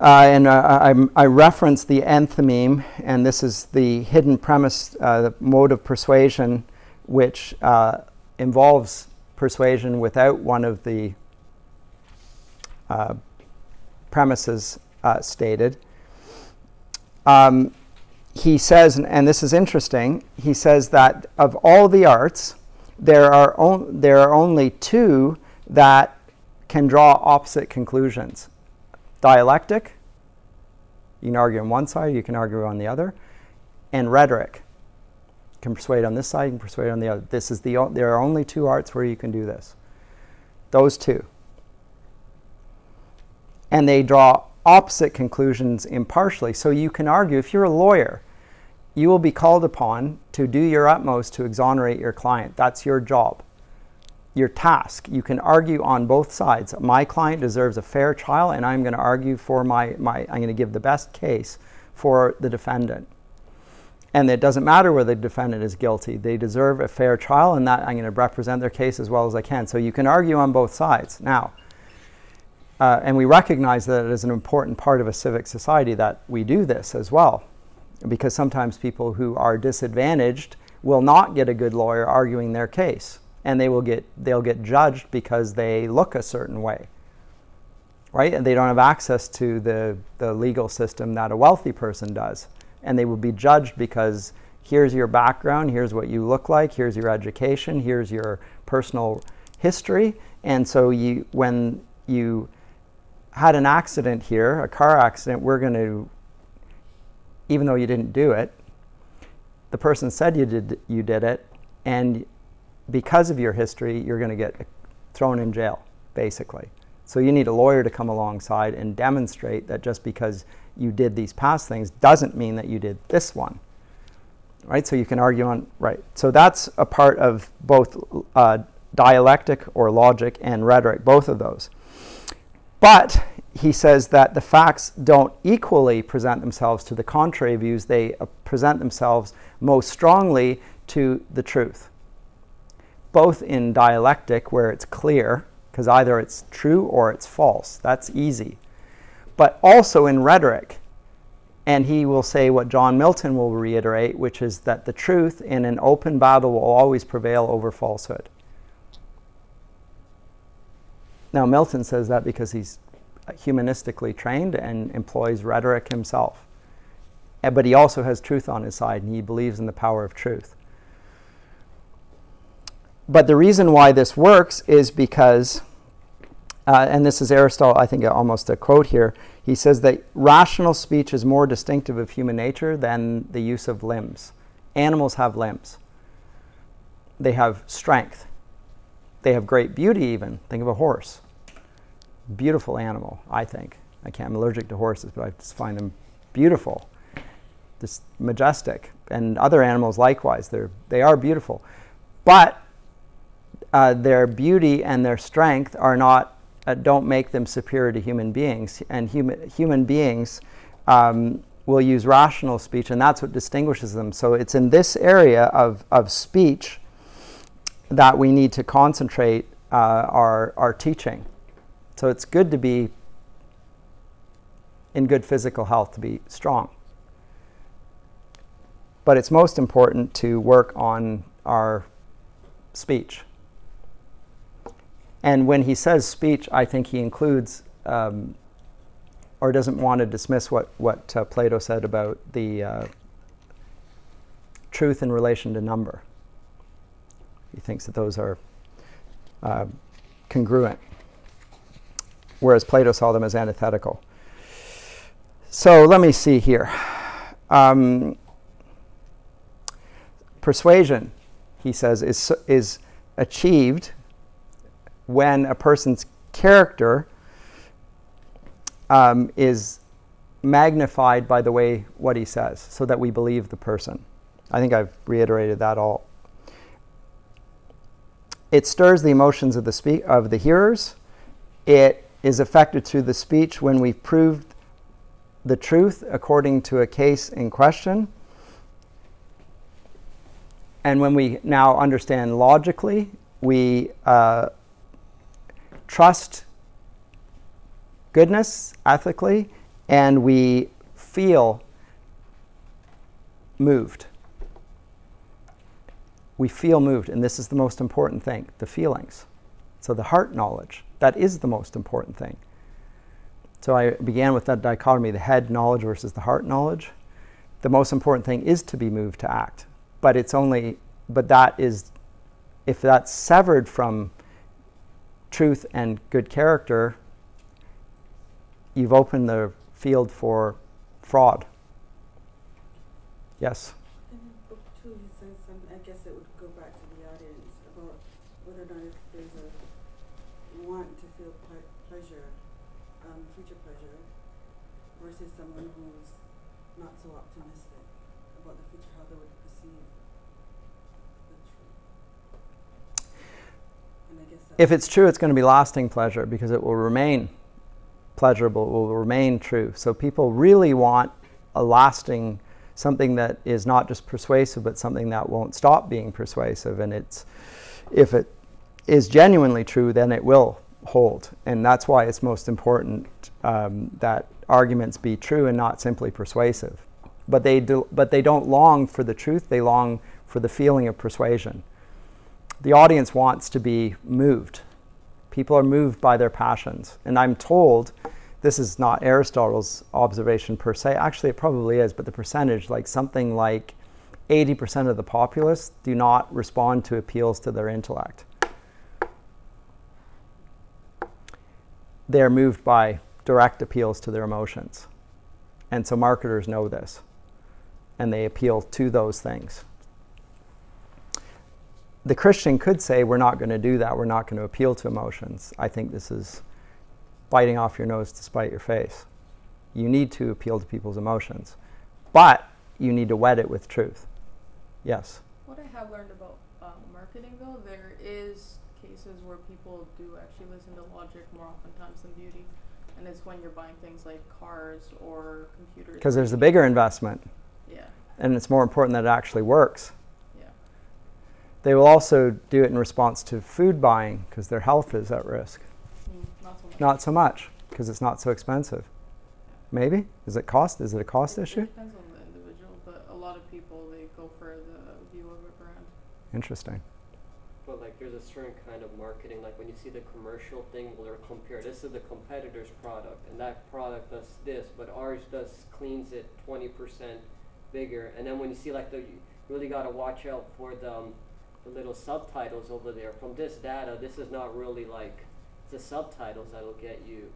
I referenced the enthymeme, and this is the hidden premise, the mode of persuasion, which involves persuasion without one of the premises stated. He says, and this is interesting, he says that of all the arts, there are only two that can draw opposite conclusions. Dialectic, you can argue on one side, you can argue on the other, and rhetoric. You can persuade on this side, you can persuade on the other. There are only two arts where you can do this. Those two. And they draw opposite conclusions impartially. So you can argue, if you're a lawyer, you will be called upon to do your utmost to exonerate your client. That's your job, your task. You can argue on both sides. My client deserves a fair trial, and I'm going to argue for I'm going to give the best case for the defendant. And it doesn't matter whether the defendant is guilty. They deserve a fair trial, and that I'm going to represent their case as well as I can. So you can argue on both sides. Now, and we recognize that it is an important part of a civic society that we do this as well, because sometimes people who are disadvantaged will not get a good lawyer arguing their case, and they'll get judged because they look a certain way, right? And they don't have access to the legal system that a wealthy person does, and they will be judged because here's your background, here's what you look like, here's your education, here's your personal history, and so when you had an accident here, a car accident, we're going to, even though you didn't do it, the person said you did it, and because of your history, you're going to get thrown in jail, basically. So you need a lawyer to come alongside and demonstrate that just because you did these past things doesn't mean that you did this one. Right? So you can argue on, right. So that's a part of both dialectic or logic and rhetoric, both of those. But he says that the facts don't equally present themselves to the contrary views. They present themselves most strongly to the truth. Both in dialectic, where it's clear, because either it's true or it's false. That's easy. But also in rhetoric. And he will say what John Milton will reiterate, which is that the truth in an open battle will always prevail over falsehood. Now, Milton says that because he's humanistically trained and employs rhetoric himself. But he also has truth on his side, and he believes in the power of truth. But the reason why this works is because, and this is Aristotle, I think almost a quote here, he says that rational speech is more distinctive of human nature than the use of limbs. Animals have limbs. They have strength. They have great beauty even. Think of a horse. Beautiful animal, I think. I'm allergic to horses, but I just find them beautiful. Just majestic. And other animals likewise. They are beautiful. But their beauty and their strength are not, don't make them superior to human beings. And human beings will use rational speech, and that's what distinguishes them. So it's in this area of speech that we need to concentrate our teaching. So it's good to be in good physical health, to be strong. But it's most important to work on our speech. And when he says speech, I think he includes, or doesn't want to dismiss what Plato said about the truth in relation to number. He thinks that those are congruent, whereas Plato saw them as antithetical. So let me see here. Persuasion, he says, is achieved when a person's character is magnified by the way what he says, so that we believe the person. I think I've reiterated that all. It stirs the emotions of the hearers. It is affected through the speech when we've proved the truth according to a case in question. And when we now understand logically, we trust goodness ethically, and we feel moved. We feel moved, and this is the most important thing, the feelings. So the heart knowledge, that is the most important thing. So I began with that dichotomy, the head knowledge versus the heart knowledge. The most important thing is to be moved to act. But that is, if that's severed from truth and good character, you've opened the field for fraud. Yes? In book 2, he says, I guess it would go back to the audience, about whether or not if there's a want to feel pleasure, future pleasure, versus someone who's not so optimistic about the future, how they would perceive the truth. And I guess If it's true, it's going to be lasting pleasure, because it will remain pleasurable, it will remain true. So people really want a lasting, something that is not just persuasive, but something that won't stop being persuasive. And if it is genuinely true, then it will hold. And that's why it's most important that arguments be true and not simply persuasive. But they don't long for the truth, they long for the feeling of persuasion. The audience wants to be moved. People are moved by their passions. And I'm told, this is not Aristotle's observation per se, actually it probably is, but the percentage, like something like 80% of the populace do not respond to appeals to their intellect. They're moved by direct appeals to their emotions. And so marketers know this, and they appeal to those things. the Christian could say, we're not going to do that. We're not going to appeal to emotions. I think this is biting off your nose to spite your face. You need to appeal to people's emotions, but you need to wet it with truth. Yes? What I have learned about marketing, though, there is cases where people do actually listen to logic more oftentimes than beauty. And it's when you're buying things like cars or computers. Because there's a bigger investment. Yeah. And it's more important that it actually works. Yeah. They will also do it in response to food buying because their health is at risk. Not so much. Not so much because it's not so expensive. Maybe? Is it a cost issue? It depends on the individual, but a lot of people, they go for the view of a brand. Interesting. But like there's a certain kind of marketing, like when you see the commercial thing where they're compare, this is the competitor's product and that product does this, but ours does cleans it 20% bigger. And then when you see like you really got to watch out for the little subtitles over there. From this data, this is not really like the subtitles that'll get you.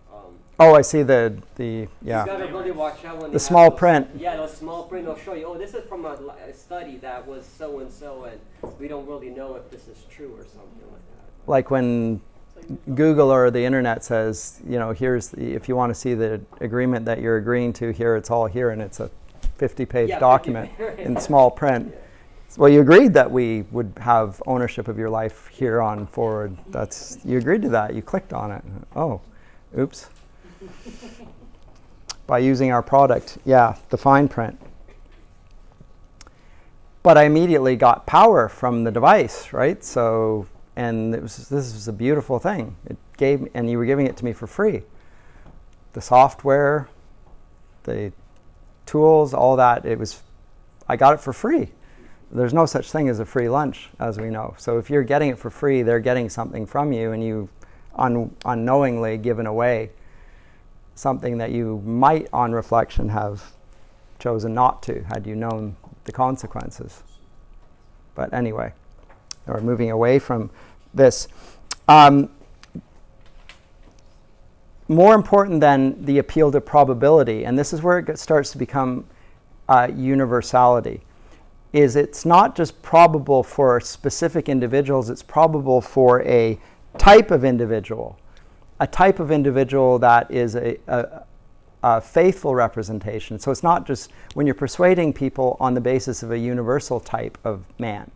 Oh, I see yeah. You gotta really watch out when the small print. Yeah, the small print will show you. Oh, this is from a study that was so and so, and we don't really know if this is true or something like that. Like when Google or the internet says, you know, if you want to see the agreement that you're agreeing to, here it's all here, and it's a 50-page document in small print. Yeah. Well, you agreed that we would have ownership of your life here on forward. You agreed to that. You clicked on it. Oh, oops. By using our product, yeah, the fine print. But I immediately got power from the device, right? So, and this was a beautiful thing. And you were giving it to me for free. The software, the tools, all that. I got it for free. There's no such thing as a free lunch, as we know. So if you're getting it for free, they're getting something from you, and you unknowingly given away something that you might, on reflection, have chosen not to, had you known the consequences. But anyway, we're moving away from this. More important than the appeal to probability, and this is where it starts to become universality, is it's not just probable for specific individuals, it's probable for a type of individual that is a faithful representation. So it's not just when you're persuading people on the basis of a universal type of man.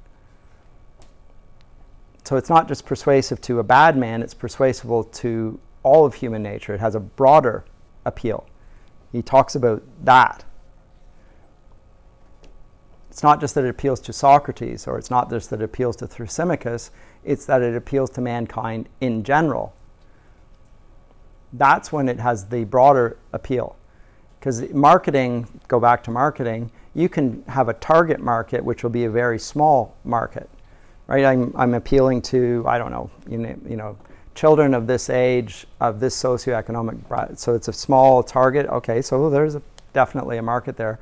So it's not just persuasive to a bad man, it's persuasive to all of human nature. It has a broader appeal. He talks about that. It's not just that it appeals to Socrates, or it's not just that it appeals to Thrasymachus, it's that it appeals to mankind in general. That's when it has the broader appeal. Because marketing, go back to marketing, you can have a target market which will be a very small market. Right? I'm appealing to, I don't know, you know, children of this age, of this socioeconomic, so it's a small target. Okay, so there's definitely a market there.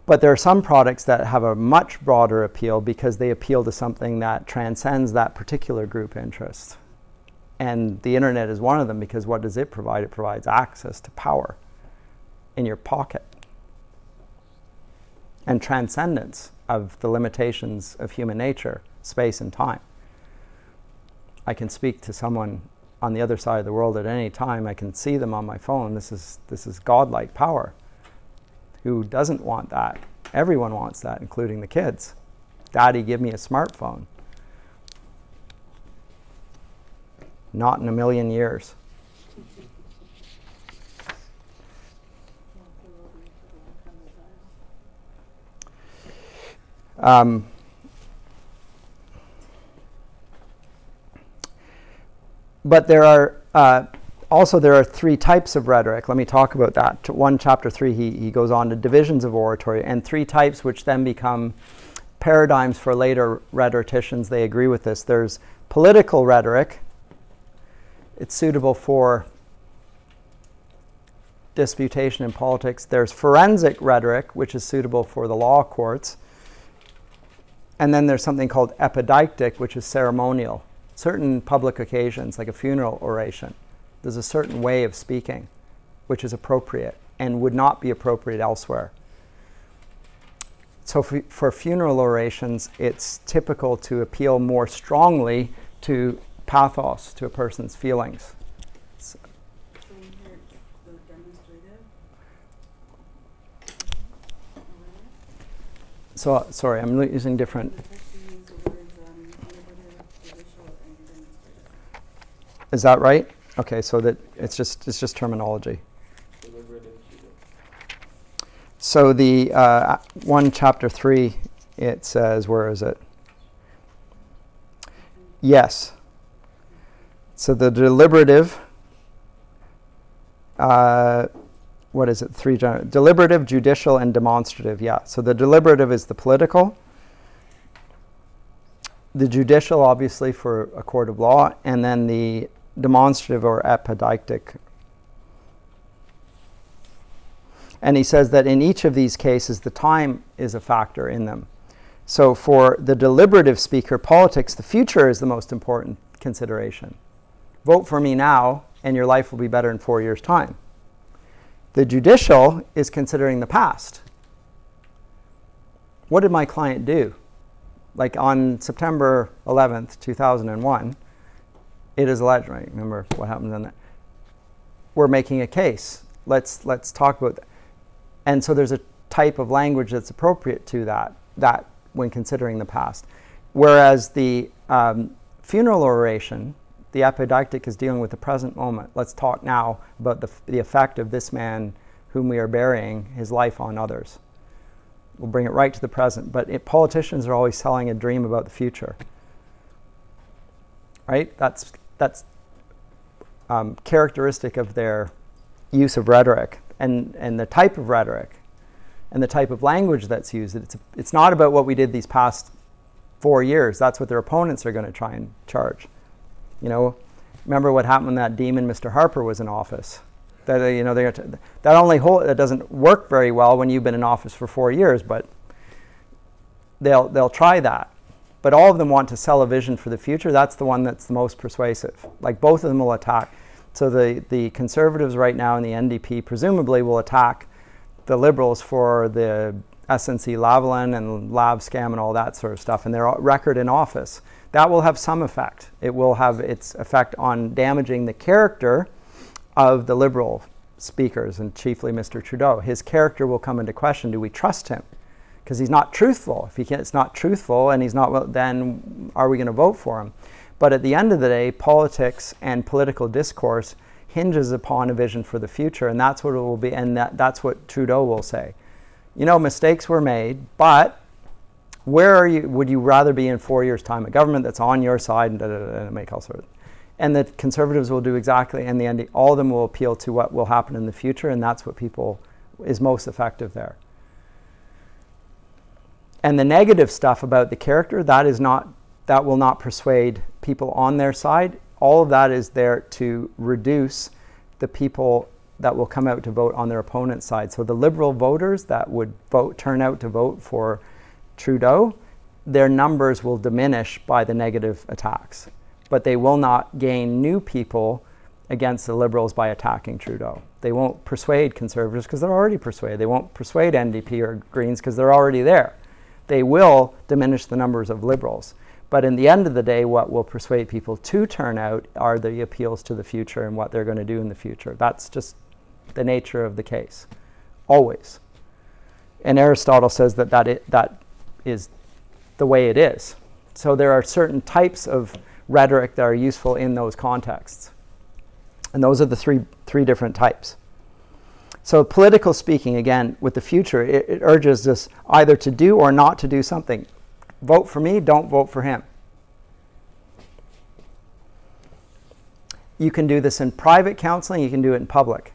But there are some products that have a much broader appeal because they appeal to something that transcends that particular group interest. And the internet is one of them, because what does it provide? It provides access to power in your pocket and transcendence of the limitations of human nature, space and time. I can speak to someone on the other side of the world at any time. I can see them on my phone. This is godlike power. Who doesn't want that? Everyone wants that, including the kids. Daddy, give me a smartphone. Not in a million years. But there are there are three types of rhetoric. Let me talk about that. 1 chapter 3, he goes on to divisions of oratory, and 3 types which then become paradigms for later rhetoricians. They agree with this. There's political rhetoric. It's suitable for disputation in politics. There's forensic rhetoric, which is suitable for the law courts. And then there's something called epideictic, which is ceremonial. Certain public occasions, like a funeral oration, there's a certain way of speaking which is appropriate and would not be appropriate elsewhere. So for funeral orations, it's typical to appeal more strongly to pathos, to a person's feelings. So here, the demonstrative. So, sorry, I'm using different. The text you use the words deliberative, judicial, and demonstrative. Is that right? Okay, so that it's just terminology. Deliberative, judicial. So the 1 chapter 3, it says, where is it? Yes. So the deliberative, what is it? Deliberative, judicial, and demonstrative. Yeah. So the deliberative is the political. The judicial, obviously, for a court of law, and then the demonstrative or epideictic. And he says that in each of these cases, the time is a factor in them. So for the deliberative speaker, politics, the future is the most important consideration. Vote for me now, and your life will be better in 4 years' time. The judicial is considering the past. What did my client do? Like on September 11th, 2001, it is alleged, right? Remember what happened on that? We're making a case. Let's talk about that. And so there's a type of language that's appropriate to that when considering the past. Whereas the funeral oration, the epideictic, is dealing with the present moment. Let's talk now about the effect of this man whom we are burying, his life on others. We'll bring it right to the present. But politicians are always selling a dream about the future. Right? That's characteristic of their use of rhetoric. And the type of rhetoric and the type of language that's used. It's not about what we did these past 4 years. That's what their opponents are going to try and charge. You know, remember what happened when that demon Mr. Harper was in office? That that doesn't work very well when you've been in office for 4 years, but they'll try that. But all of them want to sell a vision for the future. That's the one that's the most persuasive. Like both of them will attack. So the Conservatives right now and the NDP presumably will attack the Liberals for the SNC-Lavalin and Lab scam and all that sort of stuff and their record in office. That will have some effect. It will have its effect on damaging the character of the Liberal speakers and chiefly Mr. Trudeau. His character will come into question. Do we trust him? Because he's not truthful. If it's not truthful and he's not, well, then are we going to vote for him? But at the end of the day, politics and political discourse hinges upon a vision for the future, and that's what it will be, and that's what Trudeau will say. You know, mistakes were made, but where would you rather be in 4 years' time? A government that's on your side and make all sorts of. And the Conservatives will do exactly, and all of them will appeal to what will happen in the future, and that's what is most effective there. And the negative stuff about the character, that will not persuade people on their side. All of that is there to reduce the people that will come out to vote on their opponent's side. So the Liberal voters that would turn out to vote for Trudeau, their numbers will diminish by the negative attacks. But they will not gain new people against the Liberals by attacking Trudeau. They won't persuade Conservatives because they're already persuaded. They won't persuade NDP or Greens because they're already there. They will diminish the numbers of Liberals. But in the end of the day, what will persuade people to turn out are the appeals to the future and what they're going to do in the future. That's just the nature of the case, always. And Aristotle says that is the way it is. So there are certain types of rhetoric that are useful in those contexts. And those are the three different types. So political speaking, again, with the future, it urges us either to do or not to do something. Vote for me, don't vote for him. You can do this in private counseling, you can do it in public.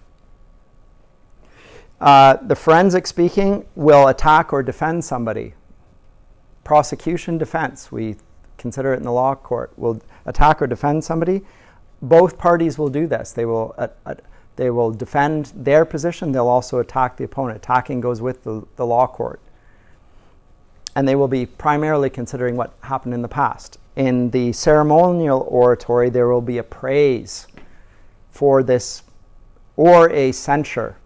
The forensic speaking will attack or defend somebody. Prosecution, defense, we consider it in the law court, will attack or defend somebody. Both parties will do this. They will defend their position, they'll also attack the opponent. Attacking goes with the law court. And they will be primarily considering what happened in the past. In the ceremonial oratory, there will be a praise for this or a censure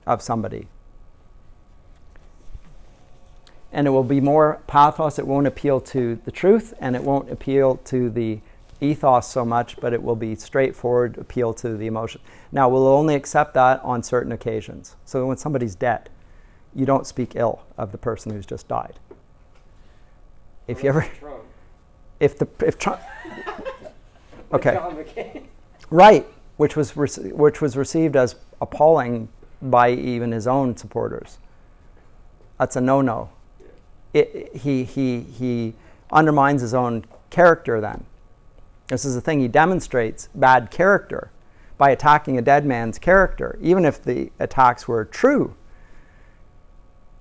of somebody. and it will be more pathos. It won't appeal to the truth, and it won't appeal to the ethos so much, but it will be straightforward, appeal to the emotion. Now, we'll only accept that on certain occasions. So when somebody's dead, you don't speak ill of the person who's just died. If you ever, Trump. if Trump, okay, John McCain. right, which was received as appalling by even his own supporters. That's a no-no. He undermines his own character then. This is the thing, he demonstrates bad character by attacking a dead man's character, even if the attacks were true,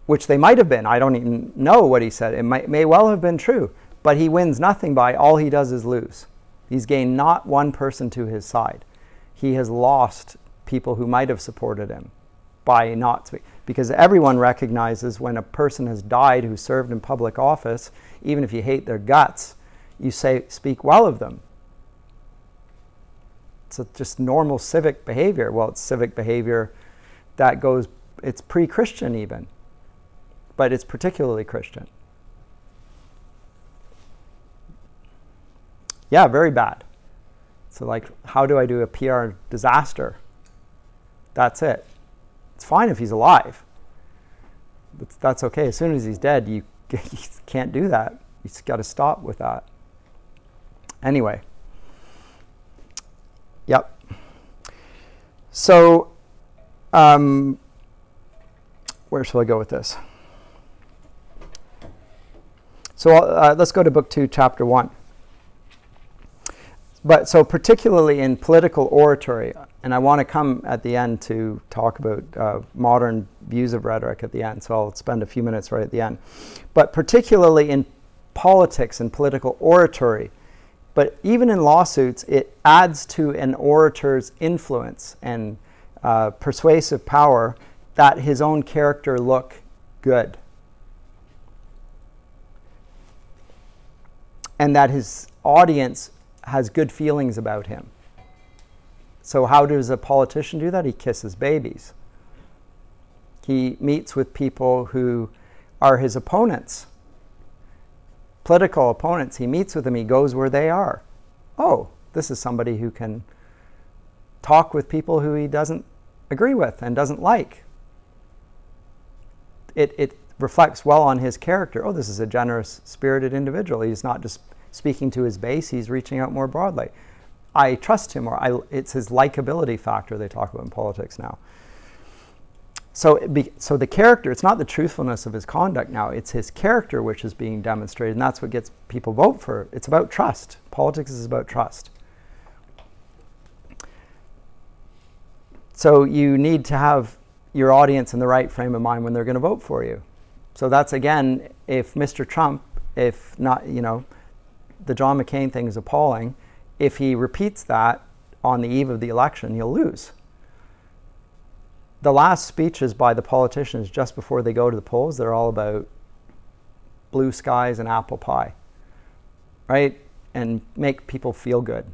which they might have been. I don't even know what he said. It may well have been true, but he wins nothing by, all he does is lose. He's gained not one person to his side. He has lost people who might have supported him by not speaking. Because everyone recognizes when a person has died who served in public office, even if you hate their guts, you speak well of them. It's just normal civic behavior. Well, it's civic behavior that goes, it's pre-Christian even, but it's particularly Christian. Yeah, very bad. So like, how do I do a PR disaster? That's it. It's fine if he's alive. That's okay. As soon as he's dead, you can't do that. You just got to stop with that. Anyway. Yep. So, where shall I go with this? So let's go to Book 2, Chapter 1. But so particularly in political oratory, and I want to come at the end to talk about modern views of rhetoric at the end, so I'll spend a few minutes right at the end. But particularly in politics and political oratory, but even in lawsuits, it adds to an orator's influence and persuasive power that his own character look good. And that his audience has good feelings about him. So how does a politician do that? He kisses babies. He meets with people who are his opponents, political opponents. He meets with them. He goes where they are. Oh, this is somebody who can talk with people who he doesn't agree with and doesn't like. It reflects well on his character. Oh, this is a generous, spirited individual. He's not just speaking to his base, he's reaching out more broadly. I trust him, or it's his likability factor they talk about in politics now. So the character, it's not the truthfulness of his conduct now, it's his character which is being demonstrated, and that's what gets people vote for. It's about trust. Politics is about trust. So you need to have your audience in the right frame of mind when they're going to vote for you. So that's, again, if Mr. Trump, if not, you know, the John McCain thing is appalling. If he repeats that on the eve of the election, he'll lose. The last speeches by the politicians just before they go to the polls, they're all about blue skies and apple pie, right? And make people feel good.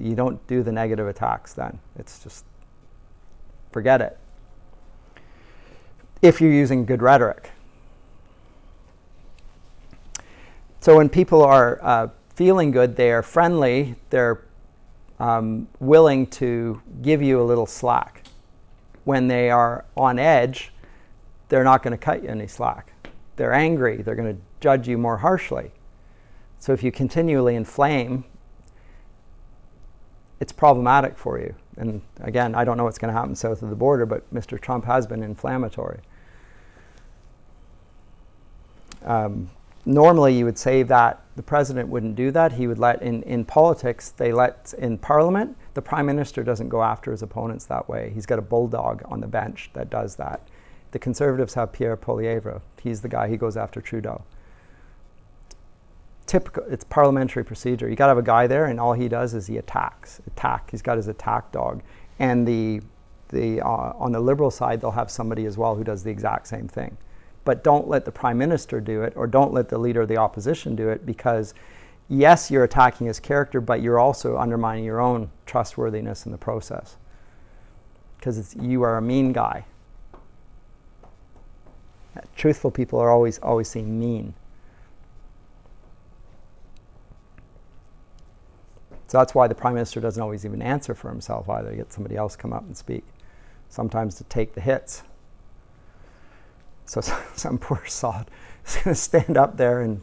You don't do the negative attacks then. It's just, forget it. If you're using good rhetoric. So when people are feeling good, they are friendly, they're willing to give you a little slack. When they are on edge, they're not going to cut you any slack. They're angry, they're going to judge you more harshly. So if you continually inflame, it's problematic for you. And again, I don't know what's going to happen south of the border, but Mr. Trump has been inflammatory. Normally, you would say that the president wouldn't do that. He would let, in politics, in parliament, the prime minister doesn't go after his opponents that way. He's got a bulldog on the bench that does that. The Conservatives have Pierre Poilievre. He's the guy, he goes after Trudeau. Typical, it's parliamentary procedure. You got to have a guy there, and all he does is he attacks. He's got his attack dog. And on the Liberal side, they'll have somebody as well who does the exact same thing. But don't let the prime minister do it, or don't let the leader of the opposition do it, because yes, you're attacking his character, but you're also undermining your own trustworthiness in the process. Because you are a mean guy. Truthful people are always seen mean. So that's why the Prime Minister doesn't always even answer for himself either. You get somebody else come up and speak, sometimes to take the hits. So some poor sod is going to stand up there and,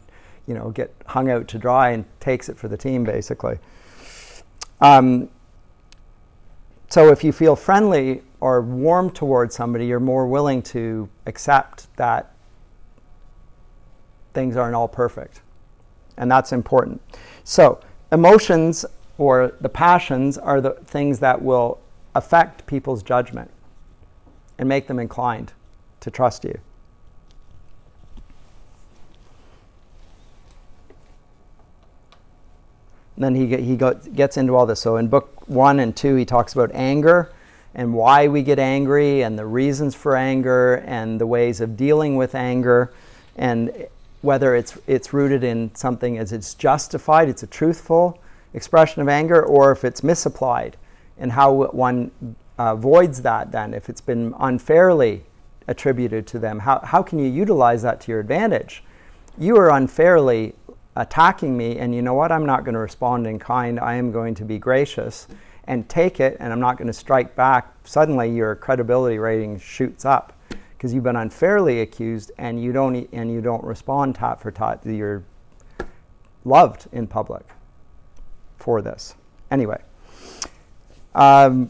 get hung out to dry and takes it for the team, basically. So if you feel friendly or warm towards somebody, you're more willing to accept that things aren't all perfect. And that's important. So emotions, or the passions, are the things that will affect people's judgment and make them inclined to trust you. And then he gets into all this. So in book 1 and 2, he talks about anger and why we get angry and the reasons for anger and the ways of dealing with anger, and whether it's rooted in something as it's justified, it's a truthful expression of anger, or if it's misapplied, and how one avoids that then. If it's been unfairly attributed to them, how can you utilize that to your advantage? You are unfairly attacking me, and you know what? I'm not going to respond in kind. I am going to be gracious and take it, and I'm not going to strike back. Suddenly your credibility rating shoots up because you've been unfairly accused, and you don't respond tat for tat. You're loved in public for this. Anyway, gosh,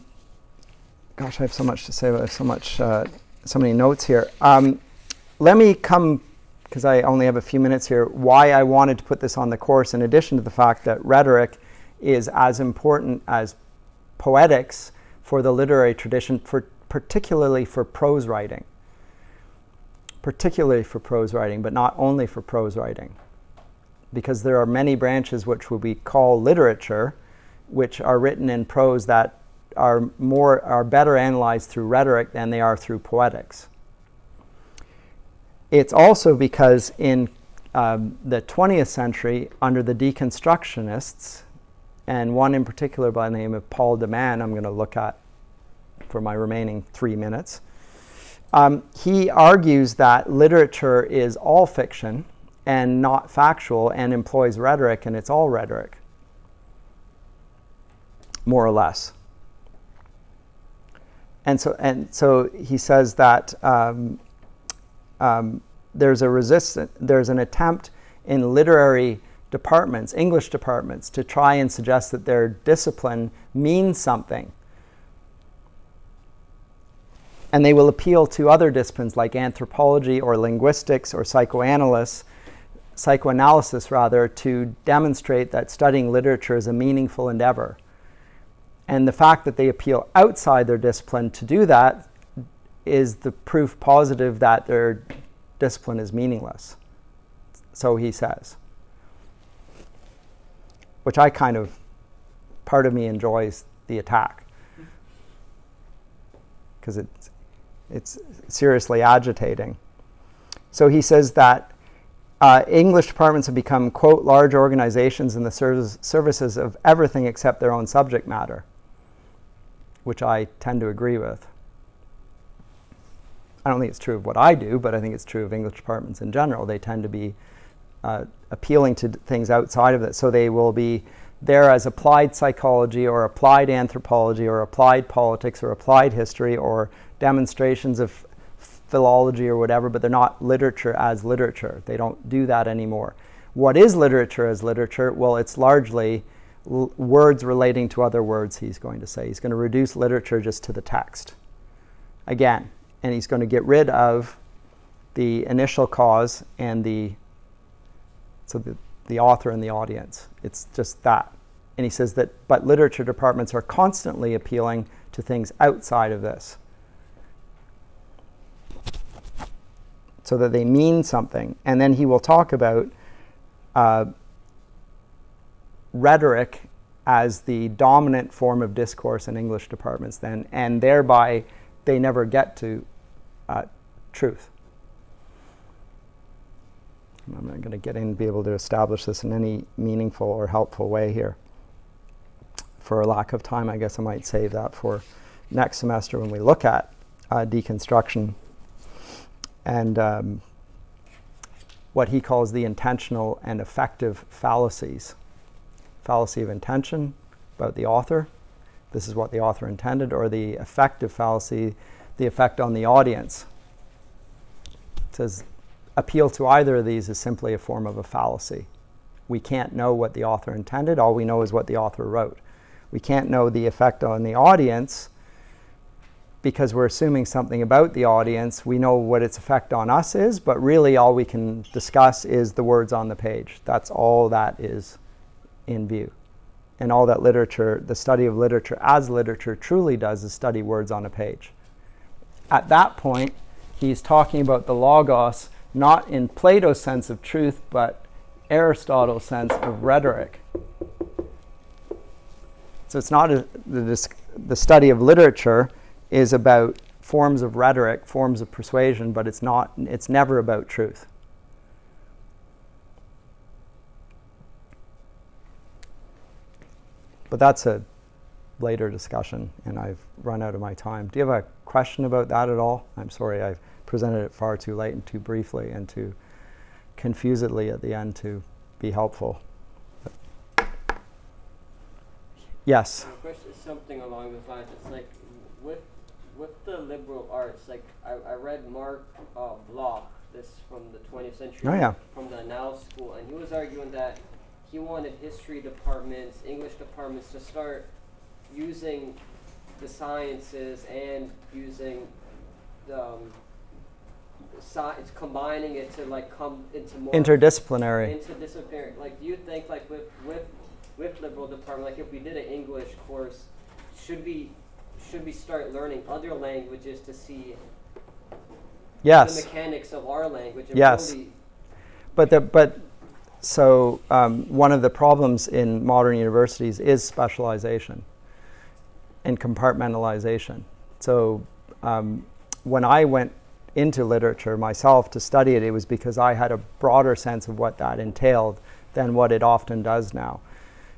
I have so much to say, but I have so many notes here. Let me come, because I only have a few minutes here, why I wanted to put this on the course, in addition to the fact that rhetoric is as important as poetics for the literary tradition, particularly for prose writing. Particularly for prose writing, but not only for prose writing. Because there are many branches which we call literature, which are written in prose that are better analyzed through rhetoric than they are through poetics. It's also because in the 20th century, under the deconstructionists, and one in particular by the name of Paul de Man, I'm going to look at for my remaining 3 minutes, he argues that literature is all fiction and not factual, and employs rhetoric, and it's all rhetoric, more or less. And so he says that there's an attempt in literary departments, English departments, to try and suggest that their discipline means something. And they will appeal to other disciplines like anthropology or linguistics or psychoanalysis to demonstrate that studying literature is a meaningful endeavor. And the fact that they appeal outside their discipline to do that is the proof positive that their discipline is meaningless. So he says. Which part of me enjoys the attack. Because it's seriously agitating. So he says that English departments have become, quote, large organizations in the services of everything except their own subject matter, which I tend to agree with. I don't think it's true of what I do, but I think it's true of English departments in general. They tend to be appealing to things outside of that. So they will be there as applied psychology or applied anthropology or applied politics or applied history or demonstrations of philology or whatever, but they're not literature as literature. They don't do that anymore. What is literature as literature? Well, it's largely words relating to other words, he's going to say. He's going to reduce literature just to the text. Again, and he's going to get rid of the initial cause and the author and the audience. It's just that. And he says that, but literature departments are constantly appealing to things outside of this, so that they mean something. And then he will talk about rhetoric as the dominant form of discourse in English departments then, and thereby they never get to truth. I'm not going to get in and be able to establish this in any meaningful or helpful way here. For a lack of time, I guess I might save that for next semester when we look at deconstruction. and what he calls the intentional and effective fallacies. Fallacy of intention about the author, this is what the author intended, or the effective fallacy, the effect on the audience. It says appeal to either of these is simply a form of a fallacy. We can't know what the author intended, all we know is what the author wrote. We can't know the effect on the audience because we're assuming something about the audience. We know what its effect on us is, but really all we can discuss is the words on the page. That's all that is in view. And all that literature, the study of literature as literature truly does is study words on a page. At that point, he's talking about the logos, not in Plato's sense of truth, but Aristotle's sense of rhetoric. So it's not the study of literature is about forms of rhetoric, forms of persuasion, but it's never about truth. But that's a later discussion, and I've run out of my time. Do you have a question about that at all? I'm sorry, I've presented it far too late and too briefly and too confusedly at the end to be helpful. Yes? My question is something along those lines. It's like, with the liberal arts, like I read Mark Bloch, this from the 20th century, Oh, yeah. from the Now School, and he was arguing that he wanted history departments, English departments to start using the sciences and using science, combining it to like come into more Interdisciplinary. interdisciplinary. Like, do you think like with liberal department, like if we did an English course, should we start learning other languages to see Yes. the mechanics of our language? And Yes. really So one of the problems in modern universities is specialization and compartmentalization. So when I went into literature myself to study it, it was because I had a broader sense of what that entailed than what it often does now.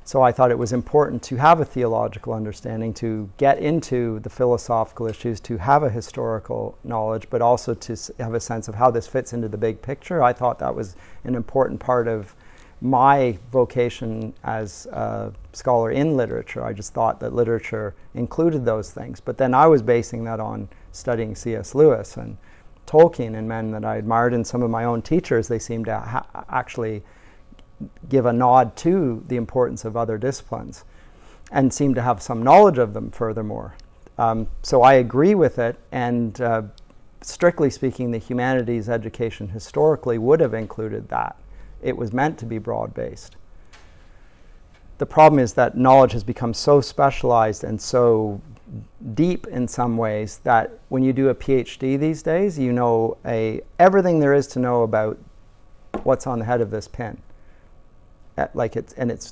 So I thought it was important to have a theological understanding, to get into the philosophical issues, to have a historical knowledge, but also to have a sense of how this fits into the big picture. I thought that was an important part of my vocation as a scholar in literature. I just thought that literature included those things. But then I was basing that on studying C.S. Lewis and Tolkien and men that I admired, and some of my own teachers. They seemed to actually give a nod to the importance of other disciplines and seem to have some knowledge of them furthermore. So I agree with it, and strictly speaking, the humanities education historically would have included that. It was meant to be broad-based. The problem is that knowledge has become so specialized and so deep in some ways that when you do a PhD these days, you know everything there is to know about what's on the head of this pin.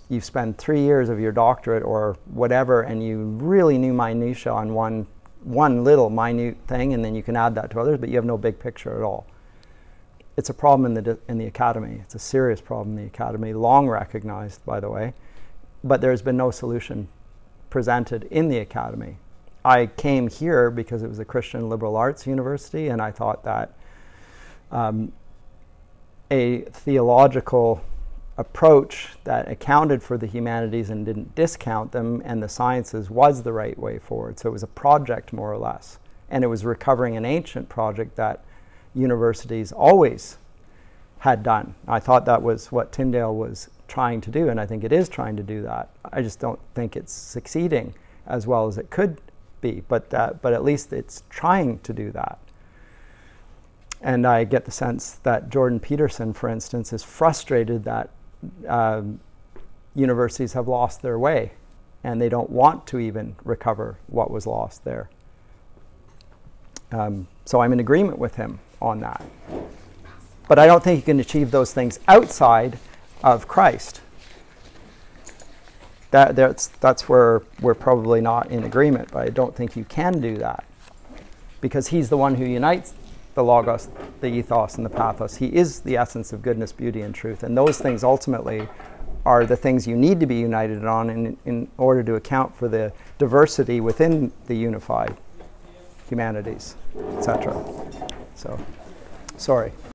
You spend 3 years of your doctorate or whatever, and you really knew minutiae on one little minute thing, and then you can add that to others, but you have no big picture at all. It's a problem in the academy. It's a serious problem in the academy, long recognized, by the way, but there's been no solution presented in the academy. I came here because it was a Christian liberal arts university, and I thought that a theological approach that accounted for the humanities and didn't discount them and the sciences was the right way forward. So it was a project, more or less, and it was recovering an ancient project that universities always had done. I thought that was what Tyndale was trying to do, and I think it is trying to do that. I just don't think it's succeeding as well as it could be, but at least it's trying to do that. And I get the sense that Jordan Peterson, for instance, is frustrated that universities have lost their way, and they don't want to even recover what was lost there. So I'm in agreement with him on that. But I don't think you can achieve those things outside of Christ. That's where we're probably not in agreement, but I don't think you can do that, because he's the one who unites the logos, the ethos, and the pathos. He is the essence of goodness, beauty, and truth, and those things ultimately are the things you need to be united on in order to account for the diversity within the unified humanities, etc. So Sorry.